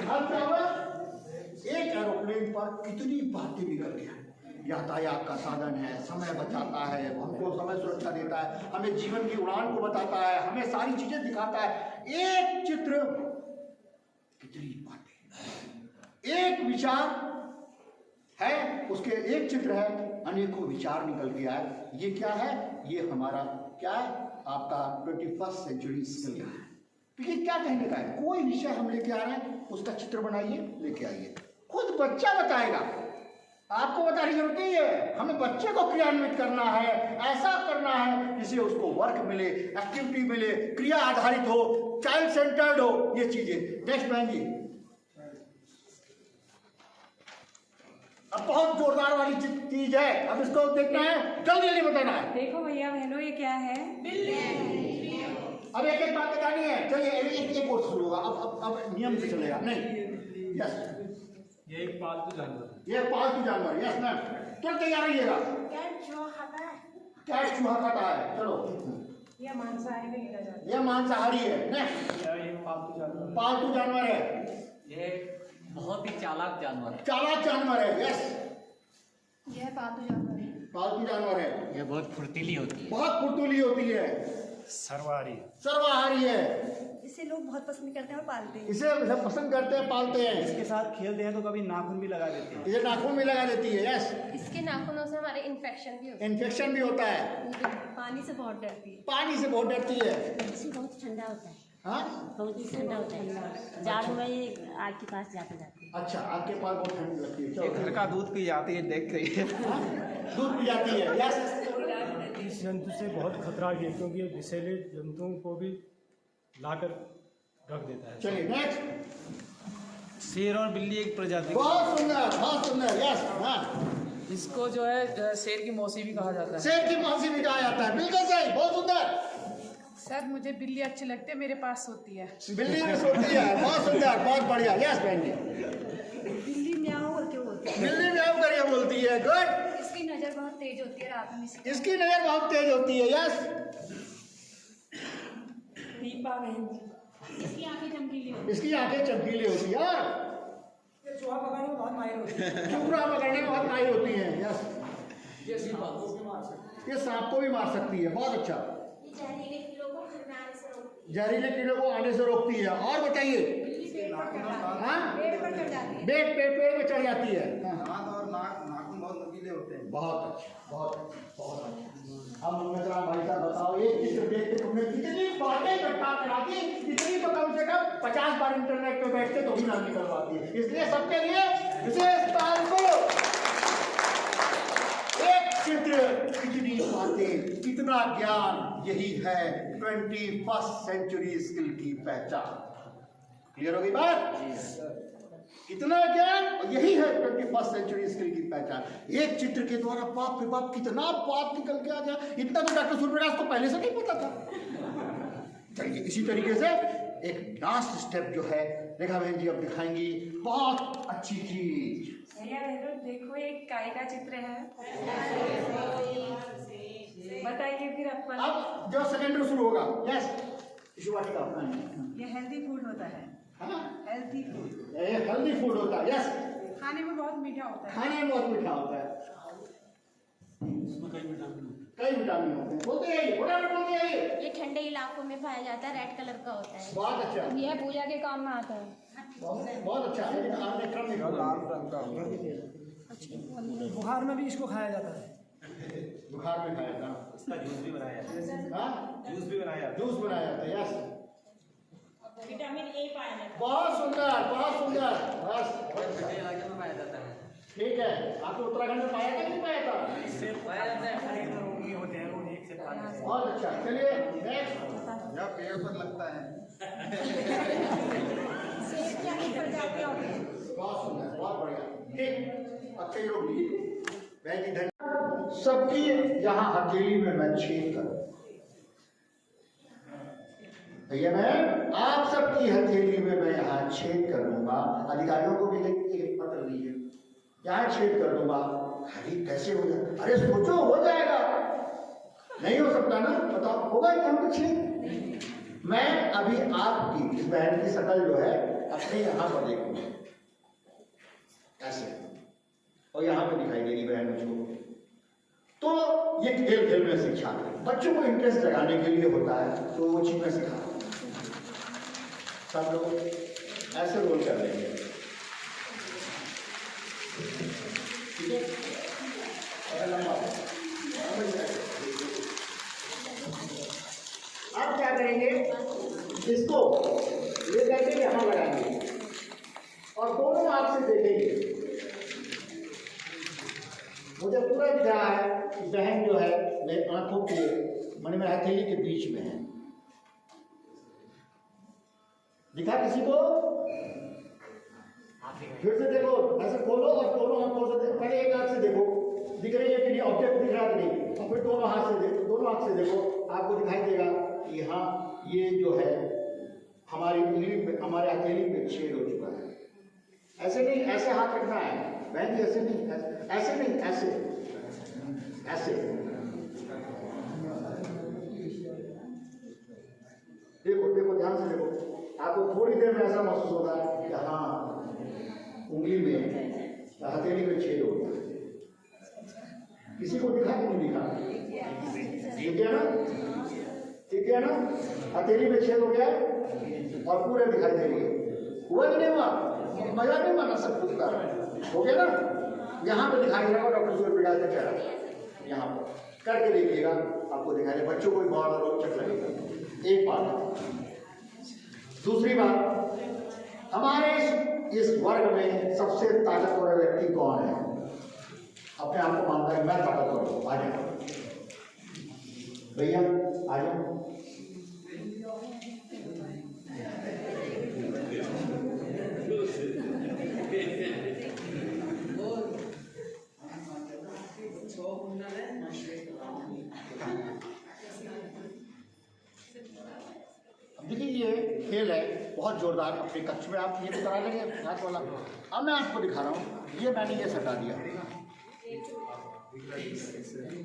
[SPEAKER 1] अब क्या हुआ? एक एरोप्लेन पर कितनी बातें निकल गया। यातायात का साधन है, समय बचाता है, हमको समय सुरक्षा देता है, हमें जीवन की उड़ान को बताता है, हमें सारी चीजें दिखाता है। एक चित्र, कितनी बातें, एक विचार है, उसके एक चित्र है, अनेकों विचार निकल के आए। ये क्या है? ये हमारा क्या है? आपका 21st सेंचुरी स्किल है। तो ये क्या कहने का है? कोई विषय हम लेके आ रहे हैं, उसका चित्र बनाइए, लेके आइए, खुद बच्चा बताएगा। आपको बताने की जरूरत नहीं है, हमें बच्चे को क्रियान्वित करना है, ऐसा करना है जिससे उसको वर्क मिले, एक्टिविटी मिले, क्रिया आधारित हो, चाइल्ड सेंटर्ड हो, ये चीजें। नेक्स्ट बहन जी, अब बहुत जोरदार वाली चीज है, अब इसको देखना है, जल्दी जल्दी बताना है।
[SPEAKER 5] देखो भैया बहनों, ये क्या है?
[SPEAKER 1] अब एक एक बात बतानी है, चलिए एक कोर्स शुरू होगा, अब नियम से चलेगा। नहीं, यस,
[SPEAKER 10] ये एक पालतू जानवर है।
[SPEAKER 1] ये पालतू जानवर, यस मैम, तुरंत तैयार रहिएगा।
[SPEAKER 5] कैट चूहा खाता है।
[SPEAKER 1] कैट चूहा खाता है, चलो।
[SPEAKER 5] यह मांसाहारी में गिना जाता है।
[SPEAKER 1] यह मांसाहारी है। नेक्स्ट,
[SPEAKER 10] ये पालतू जानवर।
[SPEAKER 1] पालतू जानवर है,
[SPEAKER 3] ये बहुत ही चालाक जानवर है।
[SPEAKER 1] चालाक जानवर है, यस।
[SPEAKER 2] यह पालतू जानवर है।
[SPEAKER 1] पालतू जानवर है,
[SPEAKER 3] ये बहुत फुर्तीली होती है।
[SPEAKER 1] बहुत फुर्तीली होती है।
[SPEAKER 10] सर्वाहारी।
[SPEAKER 1] सर्वाहारी है,
[SPEAKER 2] इसे लोग बहुत पसंद करते हैं और पालते हैं।
[SPEAKER 1] इसे सब पसंद करते हैं, पालते हैं।
[SPEAKER 10] इसके साथ खेलते हैं तो कभी नाखून भी लगा देते हैं।
[SPEAKER 1] इसे नाखून में लगा देती है, यस।
[SPEAKER 8] इसके नाखूनों से हमारे इन्फेक्शन भी होते
[SPEAKER 1] इन्फेक्शन भी होता है।
[SPEAKER 2] पानी से बहुत डरती है।
[SPEAKER 1] पानी से बहुत डरती है।
[SPEAKER 11] बहुत ठंडा होता है।
[SPEAKER 1] हाँ,
[SPEAKER 11] बहुत ही ठंडा होता है। जाड़ों में ये आग के पास जाते जाते हैं।
[SPEAKER 1] अच्छा, आपके पास बहुत ठंडी लगती है,
[SPEAKER 6] ये घर
[SPEAKER 1] चलो।
[SPEAKER 6] का दूध पी जाती है, देख रही है।
[SPEAKER 1] दूध पी जाती है, यस।
[SPEAKER 10] इस जंतु से बहुत खतरा भी है क्योंकि ये विषैले जंतुओं को भी लाकर रख देता है।
[SPEAKER 1] चलिए नेक्स्ट,
[SPEAKER 6] शेर और बिल्ली एक प्रजाति।
[SPEAKER 1] बहुत सुंदर, बहुत सुंदर, यस। हाँ,
[SPEAKER 6] इसको जो है शेर की मौसी भी कहा जाता है।
[SPEAKER 1] शेर की मौसी भी कहा जाता है, बिल्कुल सही, बहुत सुंदर।
[SPEAKER 5] सर मुझे बिल्ली अच्छी लगती है, मेरे पास सोती है।
[SPEAKER 1] बिल्ली भी सोती है, बहुत सुंदर, बहुत बढ़िया, यस बहन जी।
[SPEAKER 2] बिल्ली म्याऊं करके बोलती है।
[SPEAKER 1] बिल्ली म्याऊं करके बोलती है, गुड।
[SPEAKER 2] इसकी नज़र बहुत तेज होती है, रात में
[SPEAKER 1] इसकी नजर बहुत तेज होती है, यस।
[SPEAKER 5] दीपा बहन जी।
[SPEAKER 11] इसकी आंखें चमकीली होती
[SPEAKER 1] इसकी आंखें चमकीली होती है,
[SPEAKER 4] ये चूहा पकड़ने में बहुत माहिर होती है।
[SPEAKER 1] चूहा पकड़ने में बहुत माहिर होती है, यस।
[SPEAKER 4] ये सांप को भी मार सकती है।
[SPEAKER 1] ये सांप को भी मार सकती है, बहुत अच्छा।
[SPEAKER 11] जहरीले कीड़ों को घर में आने से रोकती
[SPEAKER 1] जहरीले कीड़ों को आने से रोकती है। और बताइए, हाँ,
[SPEAKER 2] पेड़ पर चढ़ जाती है।
[SPEAKER 1] पेड़ पे चढ़ जाती है। हाँ,
[SPEAKER 10] दांत और नाखून बहुत नुकीले होते हैं।
[SPEAKER 1] बहुत अच्छा, बहुत अच्छा, बहुत अच्छा। अब मित्रा भाई साहब बताओ, एक चित्र देख के तुमने कितनी बातें इकट्ठा करा दी, इतनी तो कम से कम 50 बार इंटरनेट पे बैठते तो भी ना निकल पाती है। इसलिए सबके लिए विशेष ताल को एक चित्र, कितनी बातें, कितना ज्ञान, यही है 21st सेंचुरी स्किल की पहचान। क्लियर होगी बात? कितना ज्ञान, यही है 21st सेंचुरी स्किल की पहचान। एक चित्र के द्वारा बाप रे बाप कितना बात निकल के आ गया। इतना तो डॉक्टर सूर्यप्रकाश को पहले से नहीं पता था। चलिए, इसी तरीके से एक लास्ट स्टेप जो है रेखा बहन जी अब दिखाएंगी, बहुत अच्छी चीज।
[SPEAKER 5] भैया बहनों देखो, ये गाय का चित्र है। बताइए फिर अपन।
[SPEAKER 1] अब जो सेकेंड शुरू होगा, यस, शुरुआती का
[SPEAKER 5] ये हेल्दी फूड होता है। हेल्दी फूड,
[SPEAKER 1] हेल्दी फूड होता है, यस।
[SPEAKER 5] खाने में बहुत मीठा होता है।
[SPEAKER 1] खाने में बहुत मीठा होता है, कई विटामिन होते हैं। बोलते हैं ये, बोलते हैं ये।
[SPEAKER 11] ये ठंडे इलाकों में पाया जाता है, रेड कलर का होता है।
[SPEAKER 1] बहुत अच्छा,
[SPEAKER 11] यह पूजा के काम में आता है।
[SPEAKER 1] बहुत अच्छा। लेकिन आपने क्रम नहीं बोला।
[SPEAKER 4] बुखार में भी इसको खाया जाता है।
[SPEAKER 1] बुखार में खाया था,
[SPEAKER 10] इसका जूस भी बनाया जाता है।
[SPEAKER 1] हाँ,
[SPEAKER 10] जूस भी बनाया जाता
[SPEAKER 1] जूस बनाया जाता है, यस।
[SPEAKER 11] विटामिन ए पाया जाता
[SPEAKER 1] बहुत सुंदर, बहुत सुंदर, बस
[SPEAKER 6] इलाके में पाया जाता है।
[SPEAKER 1] ठीक है। आपको उत्तराखंड में पाया था, नहीं पाया था?
[SPEAKER 6] इससे पाया जाता है।
[SPEAKER 10] रोगी होते हैं, वो एक से पाया जाता है।
[SPEAKER 1] बहुत अच्छा। चलिए नेक्स्ट,
[SPEAKER 10] यह पेड़ पर लगता है।
[SPEAKER 1] बहुत सुंदर, बहुत बढ़िया, ठीक। अच्छे लोग लीजिए, बहन जी धन्यवाद। सबकी यहाँ हथेली में मैं छेद करूँ, भैया मैं आप सबकी हथेली में मैं यहाँ छेद कर दूंगा। अधिकारियों को भी एक पत्र दीजिए, यहाँ छेद कर दूंगा। अरे कैसे हो जाए? अरे सोचो, हो जाएगा, नहीं हो सकता ना, बताओ होगा यहाँ पे छेद? मैं अभी आपकी इस बहन की शक्ल जो है अपने यहाँ पर देखूंगा ऐसे, और यहाँ पे दिखाई देगी बहन मुझको। तो ये खेल खेल में शिक्षा बच्चों को इंटरेस्ट जगाने के लिए होता है, तो वो चीज में सिखा सब लोग ऐसे रोल कर लेंगे, ठीक है? अब क्या करेंगे, इसको ले करके यहाँ लगाएंगे और दोनों आंख से देखेंगे। बहन जो है मेरे आंखों के माने मेरे हथेली के बीच में है। दिखा किसी को? फिर से देखो, ऐसे खोलो और दोनों आंखों से देखो। पहले एक आंख से देखो, दिख रही है कि नहीं, ऑब्जेक्ट दिख रहा कि नहीं, और फिर दोनों हाथ से देखो, दोनों आंख से देखो, आपको दिखाई देगा कि हाँ ये जो है हमारी उंगली पे, हमारे हथेली पे छेद हो चुका है। ऐसे नहीं, ऐसे हाथ रखना है बहन जी, ऐसे नहीं, ऐसे नहीं, ऐसे ऐसे। देखो देखो, ध्यान से देखो, आपको थोड़ी देर में ऐसा महसूस होगा कि हाँ उंगली में, हथेली में छेद हो गया। किसी को दिखा कि नहीं दिखा? ठीक है ना, ठीक है ना, हथेली में छेद हो गया और पूरे दिखाई दे रही है। हुआ कि नहीं हुआ? मजा नहीं माना, सब कुछ का हो गया ना। यहाँ पे दिखाई दे रहा है डॉक्टर सूर्यप्रकाश का चेहरा, यहाँ पर करके देखिएगा, आपको दिखाई दे। बच्चों को भी बहुत रोचक लगेगा। एक बात। दूसरी बात, हमारे इस वर्ग में सबसे ताकतवर व्यक्ति कौन है? अपने आप को मानता है मैं ताकतवर हूं। आ जाओ भैया, आ जाओ। देखिए ये खेल है बहुत जोरदार। अपने कक्ष में आप ये करा लेंगे हाथ वाला। अब मैं आपको दिखा रहा हूँ, ये मैंने ये सटा दिया,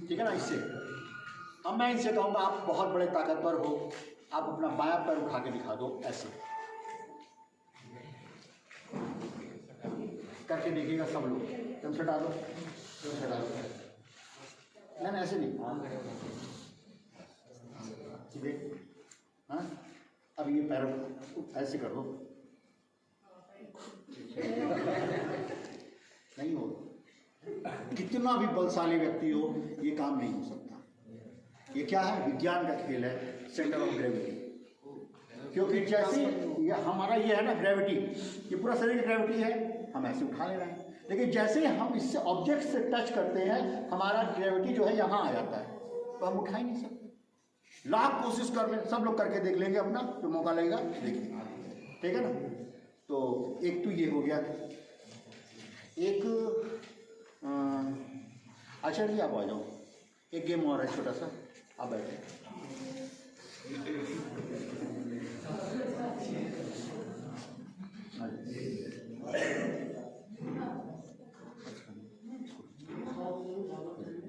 [SPEAKER 1] ठीक है ना, इससे। अब मैं इनसे कहूँगा आप बहुत बड़े ताकतवर हो, आप अपना बायां पैर उठा के दिखा दो, ऐसे करके देखिएगा सब लोग। तुम सटा दो, तुम सटा दो, नहीं ऐसे नहीं, ठीक है। हाँ, अब ये पैर ऐसे कर दो, नहीं हो। कितना भी बलशाली व्यक्ति हो, ये काम नहीं हो सकता। ये क्या है? विज्ञान का खेल है, सेंटर ऑफ ग्रेविटी। क्योंकि जैसे ये हमारा ये है ना ग्रेविटी, ये पूरा शरीर ग्रेविटी है, हम ऐसे उठा ले रहे हैं। लेकिन जैसे हम इससे ऑब्जेक्ट से टच करते हैं, हमारा ग्रेविटी जो है यहाँ आ जाता है, तो हम उठा ही नहीं सकते। लाख कोशिश कर लें, सब लोग करके देख लेंगे अपना, जो मौका लगेगा देखिए, ठीक है ना। तो एक तो ये हो गया। एक अच्छा जी, आप आ जाओ, एक गेम और है छोटा सा, आप बैठे।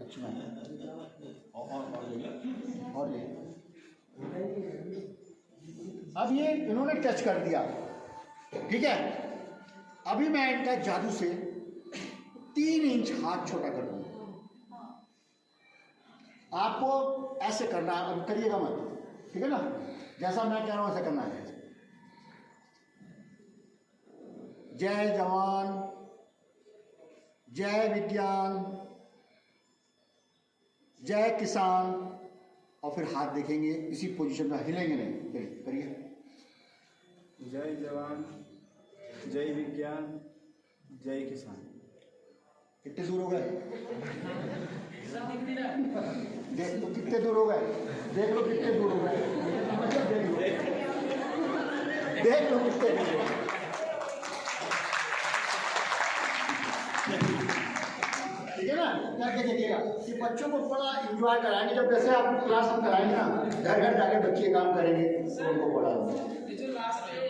[SPEAKER 1] अच्छा और ये अब ये इन्होंने टच कर दिया, ठीक है। अभी मैं इनका जादू से 3 इंच हाथ छोटा कर दूंगा। आपको ऐसे करना है, अब करिएगा मत, ठीक है ना, जैसा मैं कह रहा हूं ऐसा करना है। जय जवान, जय विज्ञान, जय किसान, और फिर हाथ देखेंगे इसी पोजीशन में, हिलेंगे नहीं। करिए।
[SPEAKER 7] जय जवान, जय विज्ञान, जय किसान।
[SPEAKER 1] कितने दूर हो गए? देख लो कितने दूर हो गए, देख लो कितने दूर हो गए, देख लो कितने दूर हो गए। ठीक है ना, करके देखिएगा कि बच्चों को बड़ा इंजॉय कराएंगे। जब जैसे आप क्लास में कराएंगे ना, घर घर जाके बच्चे काम करेंगे, उनको पढ़ाएंगे।
[SPEAKER 6] जो लास्ट में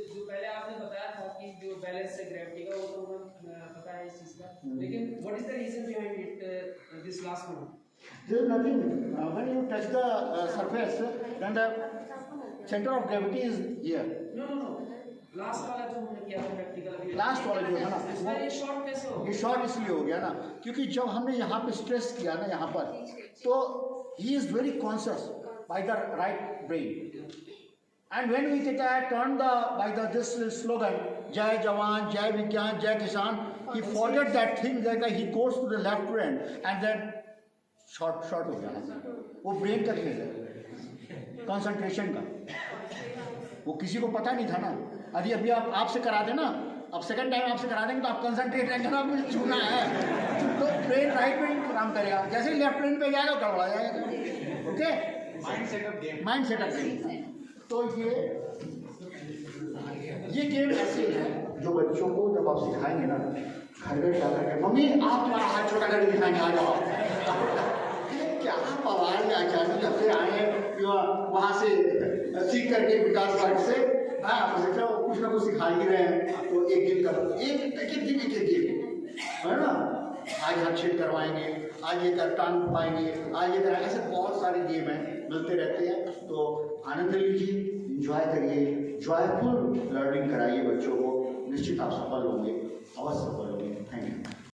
[SPEAKER 6] जो पहले आपने बताया था कि जो बैलेंस है ग्रेविटी का, वो तो हमें पता है इस चीज का, लेकिन what is the reason behind it, this last one?
[SPEAKER 1] There is nothing. When you touch the surface, then the center of gravity is here.
[SPEAKER 6] No. Last वाला जो हमने किया था प्रैक्टिकल,
[SPEAKER 1] लास्ट वाला जो है ना,
[SPEAKER 6] ये शॉर्ट कैसे हो?
[SPEAKER 1] ये शॉर्ट इसलिए हो गया ना, क्योंकि जब हमने यहाँ पे स्ट्रेस किया ना यहाँ पर, तो he is very conscious by the right brain. And when we turn by this slogan, Jai Jawan, Jai Vigyan, Jai Kisan, he forget that thing that he goes to the left brain and then short हो गया। वो brain का खेल है, concentration का। वो किसी को पता नहीं था ना। अभी आप आपसे करा देना अब सेकंड टाइम आपसे करा देंगे तो आप कंसंट्रेट रहेंगे ना, मुझे छूना है, तो ब्रेन राइट में काम करेगा, जैसे ही लेफ्ट ब्रेन पे जाएगा गड़बड़ा जाएगा। Okay, mind setup game. तो ये गेम ऐसे है जो बच्चों को जब आप सिखाएंगे ना, घर घर जाकर के मम्मी आप तुम्हारा हाथ छोटा करके दिखाएंगे, आ जाओ, क्या पवार में अचानक फिर आए वहां से सीख करके विकास पार्ट से, हाँ कुछ ना कुछ सिखा ही रहे हैं। तो एक गेम करो, एक गेम है ना, आज हाथ छेद करवाएंगे, आज ये कर टांग पाएंगे, आज ये करें, ऐसे बहुत सारे गेम हैं, मिलते रहते हैं। तो आनंद लीजिए, इंजॉय करिए, जॉयफुल लर्निंग कराइए बच्चों को, निश्चित आप सफल होंगे, अवश्य सफल होंगे। Thank you.